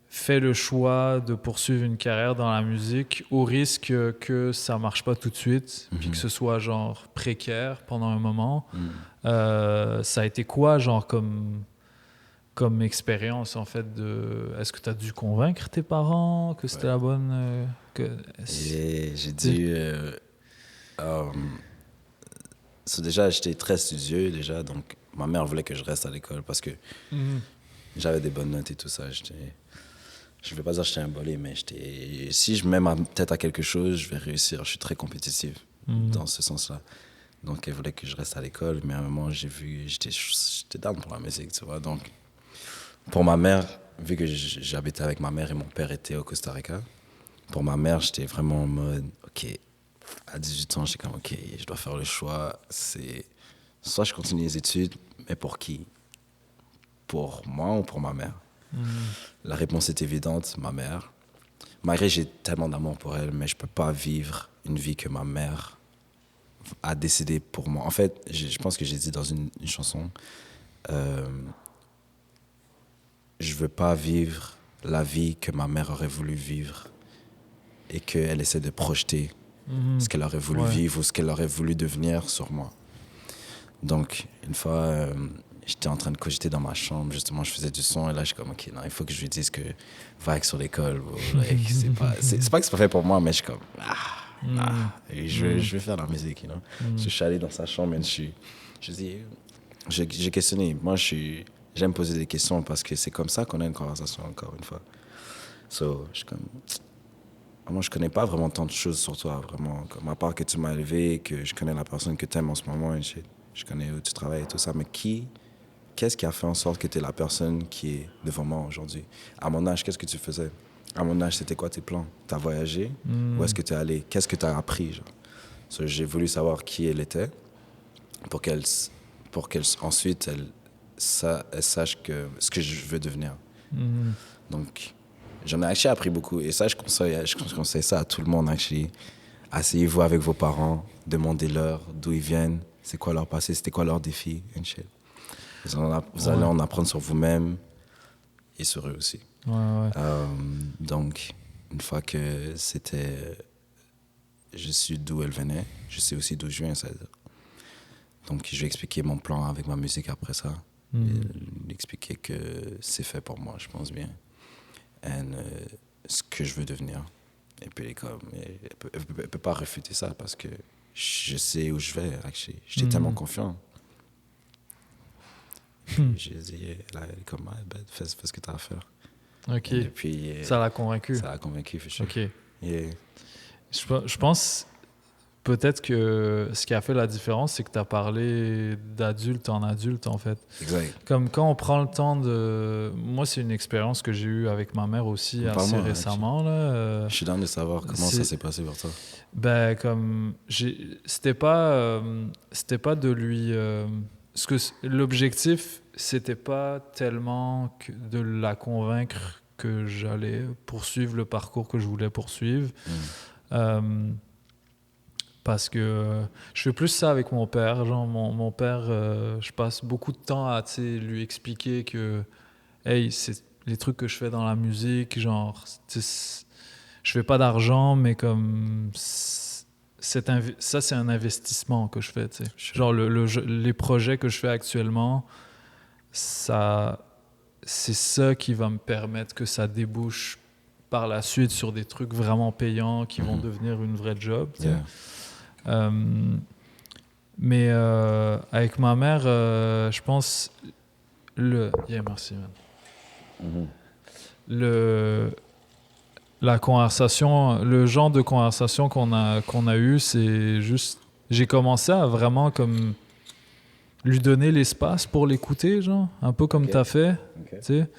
fait le choix de poursuivre une carrière dans la musique au risque que ça marche pas tout de suite, puis que ce soit genre précaire pendant un moment. Ça a été quoi genre comme expérience en fait est-ce que tu as dû convaincre tes parents que c'était la bonne j'ai dû déjà j'étais très studieux déjà, donc ma mère voulait que je reste à l'école parce que j'avais des bonnes notes et tout ça. Je ne vais pas dire que j'étais un bolé, mais si je mets ma tête à quelque chose, je vais réussir. Je suis très compétitif dans ce sens-là. Donc, elle voulait que je reste à l'école, mais à un moment, j'étais down pour la musique, tu vois. Donc, pour ma mère, vu que j'habitais avec ma mère et mon père était au Costa Rica, pour ma mère, j'étais vraiment en mode, OK, à 18 ans, j'étais comme, OK, je dois faire le choix. Soit je continue les études, mais pour qui? Pour moi ou pour ma mère? La réponse est évidente, ma mère. Malgré j'ai tellement d'amour pour elle, mais je ne peux pas vivre une vie que ma mère a décidé pour moi. En fait, je pense que j'ai dit dans une chanson, je ne veux pas vivre la vie que ma mère aurait voulu vivre et qu'elle essaie de projeter ce qu'elle aurait voulu vivre ou ce qu'elle aurait voulu devenir sur moi. Donc, une fois... j'étais en train de cogiter dans ma chambre, justement, je faisais du son, et là, je suis comme, OK, non, il faut que je lui dise que vague sur l'école, c'est pas que c'est pas fait pour moi, mais je suis comme, et je vais faire la musique, you know. Je suis allé dans sa chambre, et j'ai questionné. Moi, j'aime poser des questions parce que c'est comme ça qu'on a une conversation, encore une fois. So, je suis comme, moi, je connais pas vraiment tant de choses sur toi, vraiment, comme à part que tu m'as élevé, que je connais la personne que tu aimes en ce moment, et je connais où tu travailles et tout ça, mais qu'est-ce qui a fait en sorte que tu es la personne qui est devant moi aujourd'hui? À mon âge, qu'est-ce que tu faisais? À mon âge, c'était quoi tes plans? Tu as voyagé? Où est-ce que tu es allé? Qu'est-ce que tu as appris? Genre? So, j'ai voulu savoir qui elle était pour qu'elle ensuite, elle sache ce que je veux devenir. Donc, j'en ai appris beaucoup. Et ça, je conseille ça à tout le monde. Asseyez-vous avec vos parents, demandez-leur d'où ils viennent, c'est quoi leur passé, c'était quoi leurs défis, and shit. Vous allez en apprendre sur vous-même et sur eux aussi. Donc, une fois que je sais d'où elle venait, je sais aussi d'où je viens. Donc, je vais expliquer mon plan avec ma musique après ça. Et expliquer que c'est fait pour moi, je pense bien. Et ce que je veux devenir. Et puis, elle peut pas refuter ça parce que je sais où je vais. J'étais tellement confiant. J'ai dit, elle est comme, fais ce que tu as à faire. OK. Et depuis, Ça l'a convaincu. ça l'a convaincu, for sure. OK. Yeah. Je pense peut-être que ce qui a fait la différence, c'est que tu as parlé d'adulte en adulte, en fait. Exact. Comme quand on prend le temps de... Moi, c'est une expérience que j'ai eue avec ma mère aussi assez Parle-moi, récemment. Là. Je suis dans de savoir comment ça c'est- s'est passé pour toi. Ben, comme... C'était pas de lui... L'objectif, c'était pas tellement de la convaincre que j'allais poursuivre le parcours que je voulais poursuivre. Euh, parce que je fais plus ça avec mon père. Genre, mon père, je passe beaucoup de temps à lui expliquer que, hey, c'est les trucs que je fais dans la musique, genre, je fais pas d'argent, mais comme ça, c'est un investissement que je fais. Tu sais. Sure. Genre, les projets que je fais actuellement, c'est ça qui va me permettre que ça débouche par la suite sur des trucs vraiment payants qui vont devenir une vraie job. Tu sais. Yeah. Mais avec ma mère, je pense merci man. La conversation, le genre de conversation qu'on a eu, c'est juste, j'ai commencé à vraiment comme lui donner l'espace pour l'écouter, genre un peu comme t'as fait, tu sais,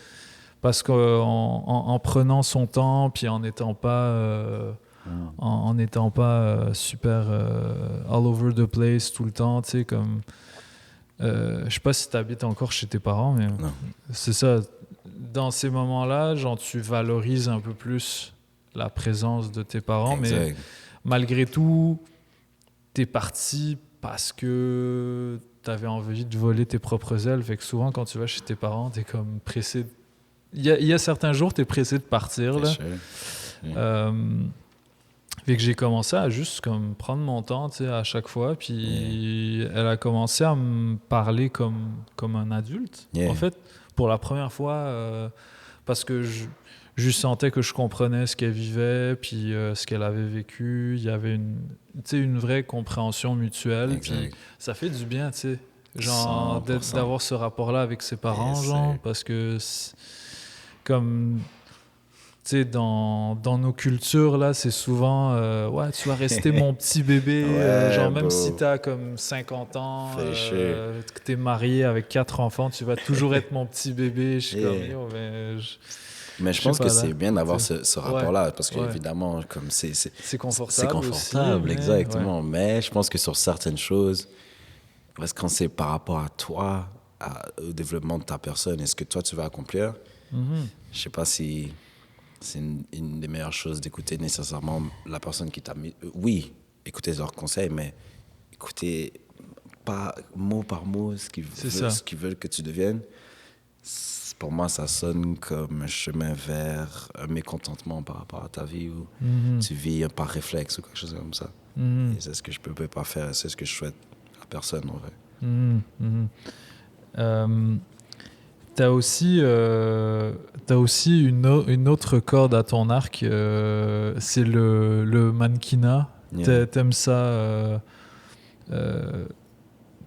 parce qu'en prenant son temps puis en n'étant pas super all over the place tout le temps, tu sais, comme... je sais pas si tu habites encore chez tes parents, mais Non. c'est ça. Dans ces moments-là, genre, tu valorises un peu plus la présence de tes parents, mais Exact. malgré tout, t'es parti parce que t'avais envie de voler tes propres ailes. Fait que souvent, quand tu vas chez tes parents, t'es comme pressé... Il y a certains jours, t'es pressé de partir, là. Sure. Fait que j'ai commencé à juste comme prendre mon temps, tu sais, à chaque fois. Puis elle a commencé à me parler comme un adulte. Yeah. En fait, pour la première fois, parce que je sentais que je comprenais ce qu'elle vivait, puis ce qu'elle avait vécu. Il y avait une vraie compréhension mutuelle. Exact. Puis ça fait du bien, tu sais. Genre, 100%. d'avoir ce rapport-là avec ses parents, Yes, genre, sir. parce que comme... Tu sais, dans nos cultures, là, c'est souvent ouais, tu vas rester mon petit bébé. Ouais, genre, même bro. si t'as comme 50 ans, Fait chier. que t'es marié avec 4 enfants, tu vas toujours être mon petit bébé. Je suis Yeah. comme, yo, mais Mais je je sais pense pas, que là. c'est bien d'avoir C'est- ce rapport-là, parce ouais. qu'évidemment, comme c'est confortable. c'est confortable, aussi, mais- exactement. ouais. Mais je pense que sur certaines choses, parce que quand c'est par rapport à toi, au développement de ta personne, est-ce que toi, tu vas accomplir, je sais pas si c'est une des meilleures choses d'écouter nécessairement la personne qui t'a mis... Oui, écouter leurs conseils, mais écouter pas mot par mot ce C'est ça. qu'ils veulent que tu deviennes. Pour moi, ça sonne comme un chemin vers un mécontentement par rapport à ta vie où tu vis par réflexe ou quelque chose comme ça. Et c'est ce que je peux pas faire, c'est ce que je souhaite à personne en vrai. T'as aussi une autre corde à ton arc, c'est le mannequinat. Yeah. T'aimes ça,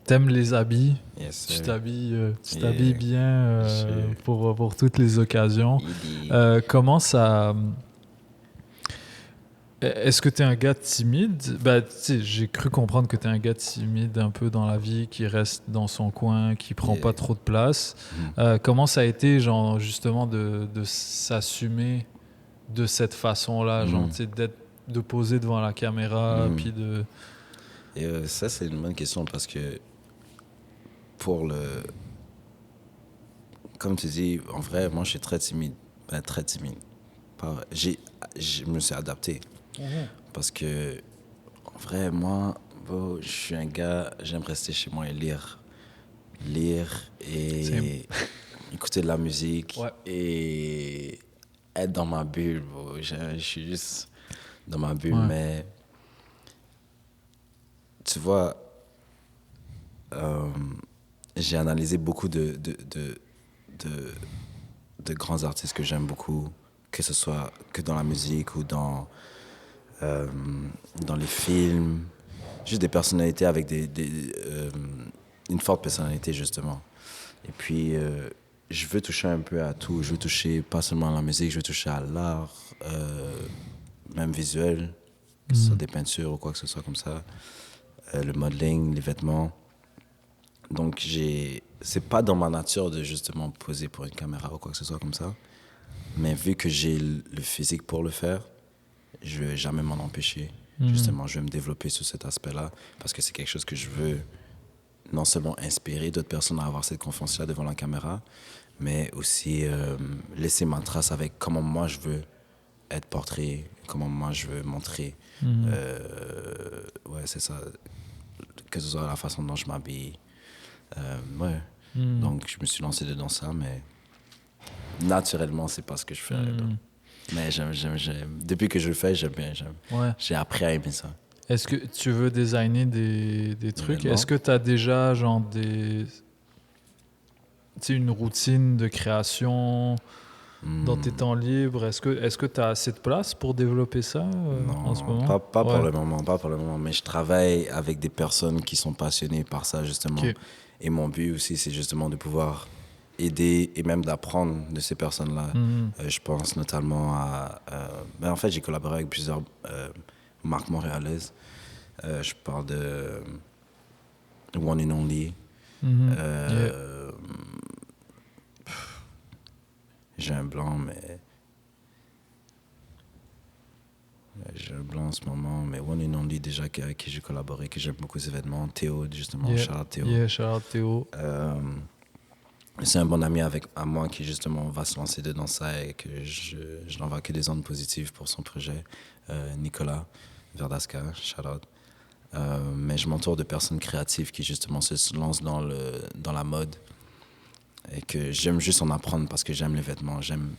t'aimes les habits. Yes, Tu sir. t'habilles bien Sure. pour toutes les occasions. Il dit- Comment ça... Est-ce que tu es un gars timide? Ben, tu sais, j'ai cru comprendre que tu es un gars timide un peu dans la vie, qui reste dans son coin, qui prend Yeah. pas trop de place. Comment ça a été, genre, justement, de s'assumer de cette façon-là, genre, tu sais, de poser devant la caméra, puis de... Et ça, c'est une bonne question parce que comme tu dis, en vrai, moi, je suis très timide. Ben, très timide. Je me suis adapté. Parce que, en vrai, moi, je suis un gars, j'aime rester chez moi et lire. Lire et écouter de la musique. Ouais. Et être dans ma bulle. Bro. Je suis juste dans ma bulle. Ouais. Mais, tu vois, j'ai analysé beaucoup de grands artistes que j'aime beaucoup, que ce soit que dans la musique ou dans les films, juste des personnalités avec une forte personnalité, justement. Et puis, je veux toucher un peu à tout. Je veux toucher pas seulement à la musique, je veux toucher à l'art, même visuel, que ce soit des peintures ou quoi que ce soit comme ça, le modeling, les vêtements. Donc, c'est pas dans ma nature de justement poser pour une caméra ou quoi que ce soit comme ça. Mais vu que j'ai le physique pour le faire, je vais jamais m'en empêcher. Justement, je vais me développer sur cet aspect-là parce que c'est quelque chose que je veux non seulement inspirer d'autres personnes à avoir cette confiance-là devant la caméra, mais aussi laisser ma trace avec comment moi je veux être portrait, comment moi je veux montrer. Ouais, c'est ça. Que ce soit la façon dont je m'habille. Ouais. Donc, je me suis lancé dedans ça, mais naturellement, c'est pas ce que je fais. Mais depuis que je le fais, j'aime bien. Ouais. J'ai appris à aimer ça. Est-ce que tu veux designer des trucs? Événements. Est-ce que tu as déjà genre une routine de création dans tes temps libres? Est-ce que tu as assez de place pour développer ça en ce moment? Pas Ouais. pour le moment, mais je travaille avec des personnes qui sont passionnées par ça, justement. Ok. Et mon but aussi, c'est justement de pouvoir aider et même d'apprendre de ces personnes-là. Je pense notamment à... en fait, j'ai collaboré avec plusieurs marques montréalaises. Je parle de One and Only. J'ai un blanc, mais... J'ai un blanc en ce moment, mais One and Only déjà avec qui j'ai collaboré, que j'aime beaucoup ces événements. Théo, justement, Charles Théo. Yeah, Charles Théo. C'est un bon ami à moi qui justement va se lancer dedans ça et que je n'envoie que des ondes positives pour son projet. Nicolas Verdasca, shout out. Mais je m'entoure de personnes créatives qui justement se lancent dans la mode et que j'aime juste en apprendre parce que j'aime les vêtements, j'aime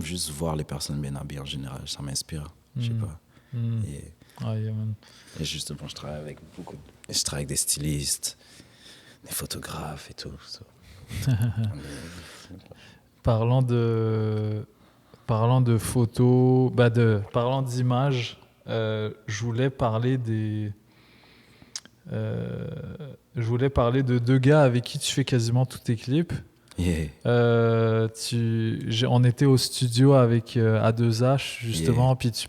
juste voir les personnes bien habillées en général, ça m'inspire, je sais pas. Et justement, je travaille avec des stylistes, des photographes et tout. Parlant de photos, parlant d'images, je voulais parler de deux gars avec qui tu fais quasiment tous tes clips. Yeah. On était au studio avec A2H justement, puis tu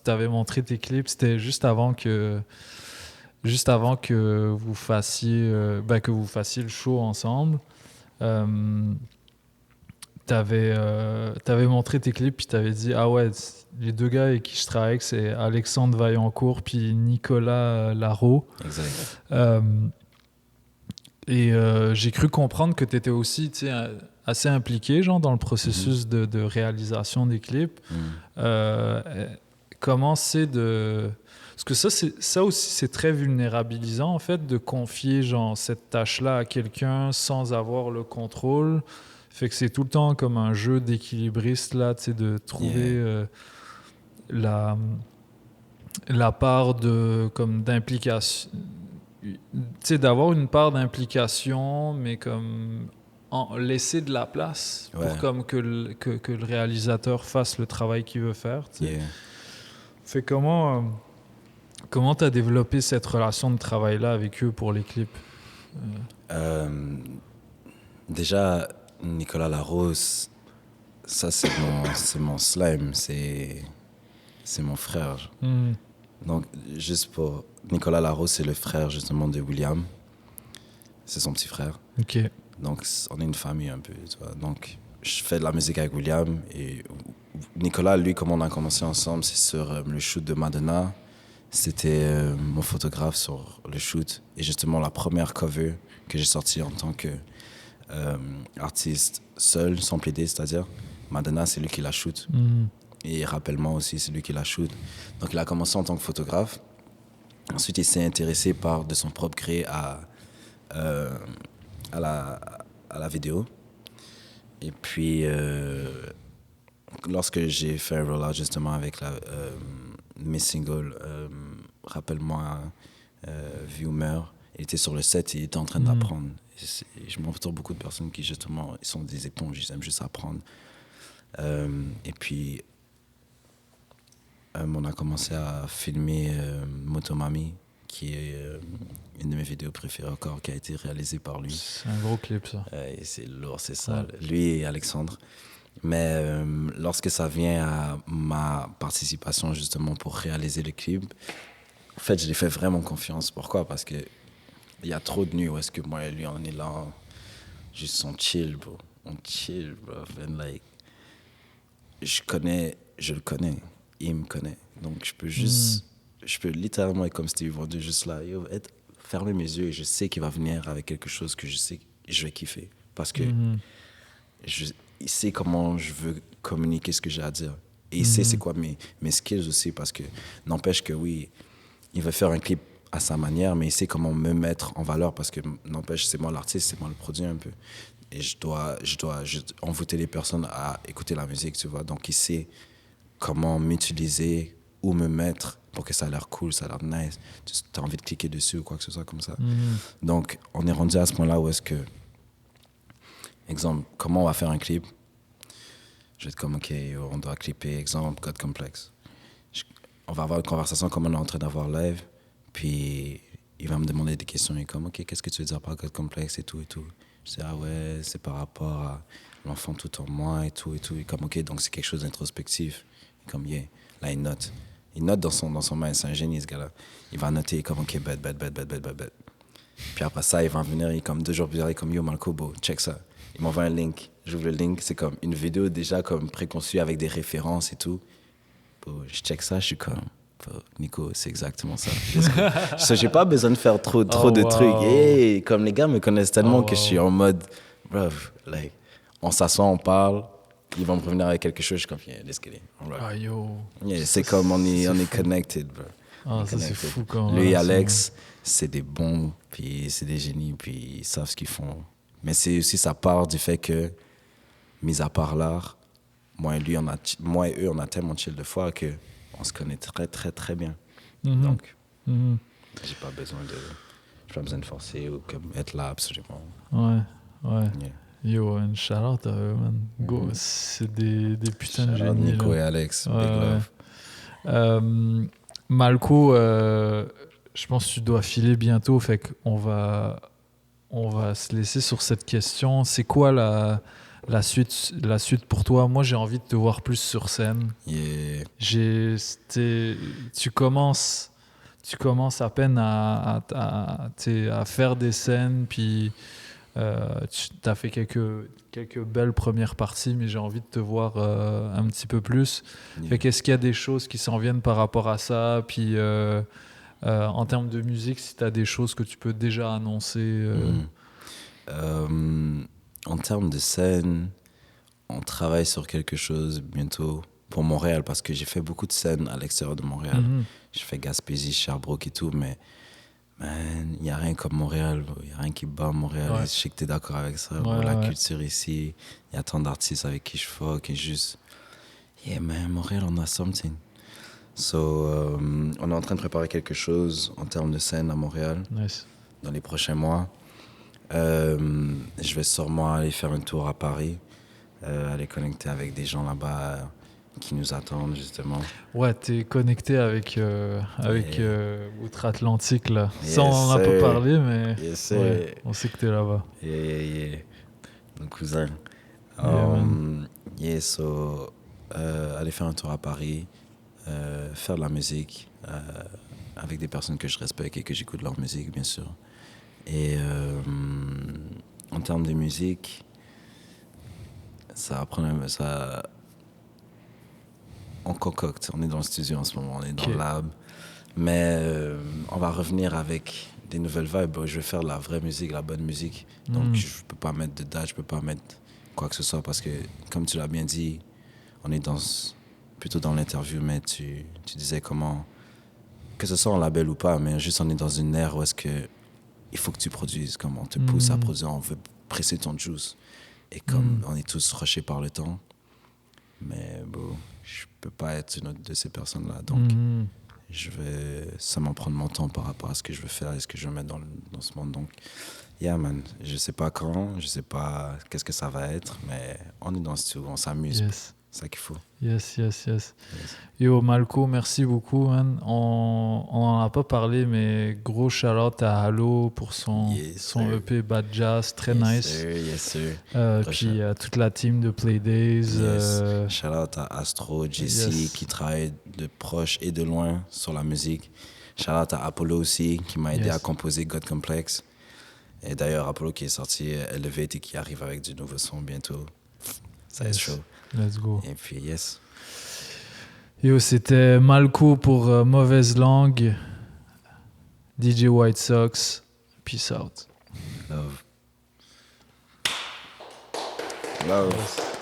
t'avais montré tes clips. C'était juste avant que vous fassiez le show ensemble. T'avais montré tes clips puis t'avais dit ah ouais, les deux gars avec qui je travaille, c'est Alexandre Vaillancourt puis Nicolas Larreau. Exact. J'ai cru comprendre que t'étais aussi assez impliqué genre dans le processus de réalisation des clips. Comment c'est de... Parce que ça aussi, c'est très vulnérabilisant, en fait, de confier genre, cette tâche-là à quelqu'un sans avoir le contrôle. Fait que c'est tout le temps comme un jeu d'équilibriste, là, de trouver la part d'implication. D'avoir une part d'implication, mais comme laisser de la place pour comme que le réalisateur fasse le travail qu'il veut faire. Fait comment tu as développé cette relation de travail-là avec eux pour les clips? Déjà, Nicolas Larose, ça c'est mon slime, c'est mon frère. Donc, juste pour... Nicolas Larose, c'est le frère justement de William. C'est son petit frère. Ok. Donc, on est une famille un peu, tu vois. Donc, je fais de la musique avec William et Nicolas, lui, comme on a commencé ensemble, c'est sur le shoot de Madonna. C'était mon photographe sur le shoot. Et justement, la première cover que j'ai sortie en tant que artiste seul, sans plaider, c'est-à-dire Madonna, c'est lui qui la shoot. Et Rappelle-moi aussi, c'est lui qui la shoot. Donc, il a commencé en tant que photographe. Ensuite, il s'est intéressé de son propre gré à la vidéo. Et puis, lorsque j'ai fait un rollout justement avec mes singles, Rappelle-moi, Vie ou Meurt, il était sur le set et il était en train d'apprendre. Et je m'entoure beaucoup de personnes qui justement, ils sont des éponges, ils aiment juste apprendre. Et puis, on a commencé à filmer Motomami, qui est une de mes vidéos préférées encore, qui a été réalisée par lui. C'est un gros clip, ça. Et c'est lourd, c'est ça. Lui et Alexandre. Mais lorsque ça vient à ma participation justement pour réaliser le clip, en fait, je lui fais vraiment confiance. Pourquoi? Parce que il y a trop de nuits où est-ce que moi et lui, on est là, juste on chill, bro. On chill, bro. And like, je le connais, il me connaît. Donc, je peux littéralement être comme Steve Wonder, juste là, fermer mes yeux et je sais qu'il va venir avec quelque chose que je sais que je vais kiffer. Parce que il sait comment je veux communiquer ce que j'ai à dire. Et il sait c'est quoi mes skills aussi, parce que n'empêche que oui, il veut faire un clip à sa manière, mais il sait comment me mettre en valeur, parce que n'empêche, c'est moi l'artiste, c'est moi le produit un peu. Et je dois envoûter les personnes à écouter la musique, tu vois. Donc il sait comment m'utiliser, où me mettre pour que ça a l'air cool, ça a l'air nice. Tu as envie de cliquer dessus ou quoi que ce soit comme ça. Donc on est rendu à ce point-là où est-ce que, exemple, comment on va faire un clip? Je vais être comme, OK, on doit clipper, exemple, God Complex. On va avoir une conversation comme on est en train d'avoir live, puis il va me demander des questions. Il est comme, OK, qu'est-ce que tu veux dire par God Complex et tout et tout. Je dis, ah ouais, c'est par rapport à l'enfant tout en moi et tout et tout. Il est comme, OK, donc c'est quelque chose d'introspectif. Il est comme, yeah. Là, il note. Il note dans son mind, c'est un génie ce gars-là. Il va noter, il est comme, OK, bet. Puis après ça, il va venir, il est comme 2 jours plus tard, il est comme, yo, Malcobo, check ça. Il m'envoie un link. J'ouvre le link, c'est comme une vidéo déjà comme préconçue avec des références et tout. Je check ça, je suis comme, Nico, c'est exactement ça. J'ai pas besoin de faire trop de trucs. Et comme les gars me connaissent tellement que je suis en mode, bro, like, on s'assoit, on parle, ils vont me revenir avec quelque chose, je suis comme, yeah, let's get it. Ah yo. Yeah, c'est comme on est connected, bro. Ah, ça c'est fou quand même. Lui et Alex, c'est des bons, puis c'est des génies, puis ils savent ce qu'ils font. Mais c'est aussi, ça part du fait que, mis à part l'art, moi et eux, on a tellement chill de fois qu'on se connaît très, très, très bien. Donc, j'ai pas besoin de forcer ou comme être là absolument. Ouais. Yeah. Yo, un shout-out à eux, man. Go, c'est des putains de génies. Nico là. et Alex, big love. Malco, je pense que tu dois filer bientôt, fait qu'on va se laisser sur cette question. C'est quoi la suite pour toi? Moi, j'ai envie de te voir plus sur scène. Yeah. Tu commences à peine à faire des scènes, puis tu as fait quelques belles premières parties, mais j'ai envie de te voir un petit peu plus. Yeah. Fait qu'est-ce qu'il y a des choses qui s'en viennent par rapport à ça? Puis en termes de musique, si tu as des choses que tu peux déjà annoncer. En termes de scène, on travaille sur quelque chose bientôt pour Montréal, parce que j'ai fait beaucoup de scènes à l'extérieur de Montréal. J'ai fait Gaspésie, Sherbrooke et tout, mais man, il n'y a rien comme Montréal. Il n'y a rien qui bat Montréal. Ouais. Je sais que tu es d'accord avec ça. La culture ici, il y a tant d'artistes avec qui je fuck et juste... Yeah, man, Montréal, on a something. So, on est en train de préparer quelque chose en termes de scène à Montréal. Nice. Dans les prochains mois. Je vais sûrement aller faire un tour à Paris, aller connecter avec des gens là-bas qui nous attendent justement. Ouais, t'es connecté avec Outre-Atlantique là. Yes, Ça, on en a sir. pas parlé, mais Yes, ouais, on sait que t'es là-bas. Yeah. Mon cousin. So, aller faire un tour à Paris, faire de la musique avec des personnes que je respecte et que j'écoute leur musique, bien sûr. Et en termes de musique, ça va prendre ça. On concocte, on est dans le studio en ce moment, on est dans le lab. Mais on va revenir avec des nouvelles vibes. Je vais faire la vraie musique, la bonne musique. Donc je peux pas mettre de date, je peux pas mettre quoi que ce soit, parce que, comme tu l'as bien dit, on est plutôt dans l'interview, mais tu disais comment, que ce soit en label ou pas, mais juste on est dans une ère où est-ce que il faut que tu produises, comme on te pousse à produire, on veut presser ton juice. Et comme on est tous rushés par le temps, mais bon, je peux pas être une autre de ces personnes-là. Donc, je vais seulement prendre mon temps par rapport à ce que je veux faire et ce que je veux mettre dans ce monde. Donc, yeah, man, je sais pas quand, je sais pas qu'est-ce que ça va être, mais on est dans ce studio, on s'amuse. Yes. C'est ça qu'il faut. Yes. Yo, Malco, merci beaucoup, man. On en a pas parlé, mais gros shout-out à Halo pour son EP Bad Jazz, très nice. Yes, sir. Puis à toute la team de Playdays. Shout out à Astro, JC, qui travaille de proche et de loin sur la musique. Shout out à Apollo aussi, qui m'a aidé à composer God Complex. Et d'ailleurs, Apollo qui est sorti Elevate et qui arrive avec du nouveau son bientôt. Ça va être chaud. Let's go. Et puis, yes. Yo, c'était Malco pour Mauvaise Langue. DJ White Sox. Peace out. Love.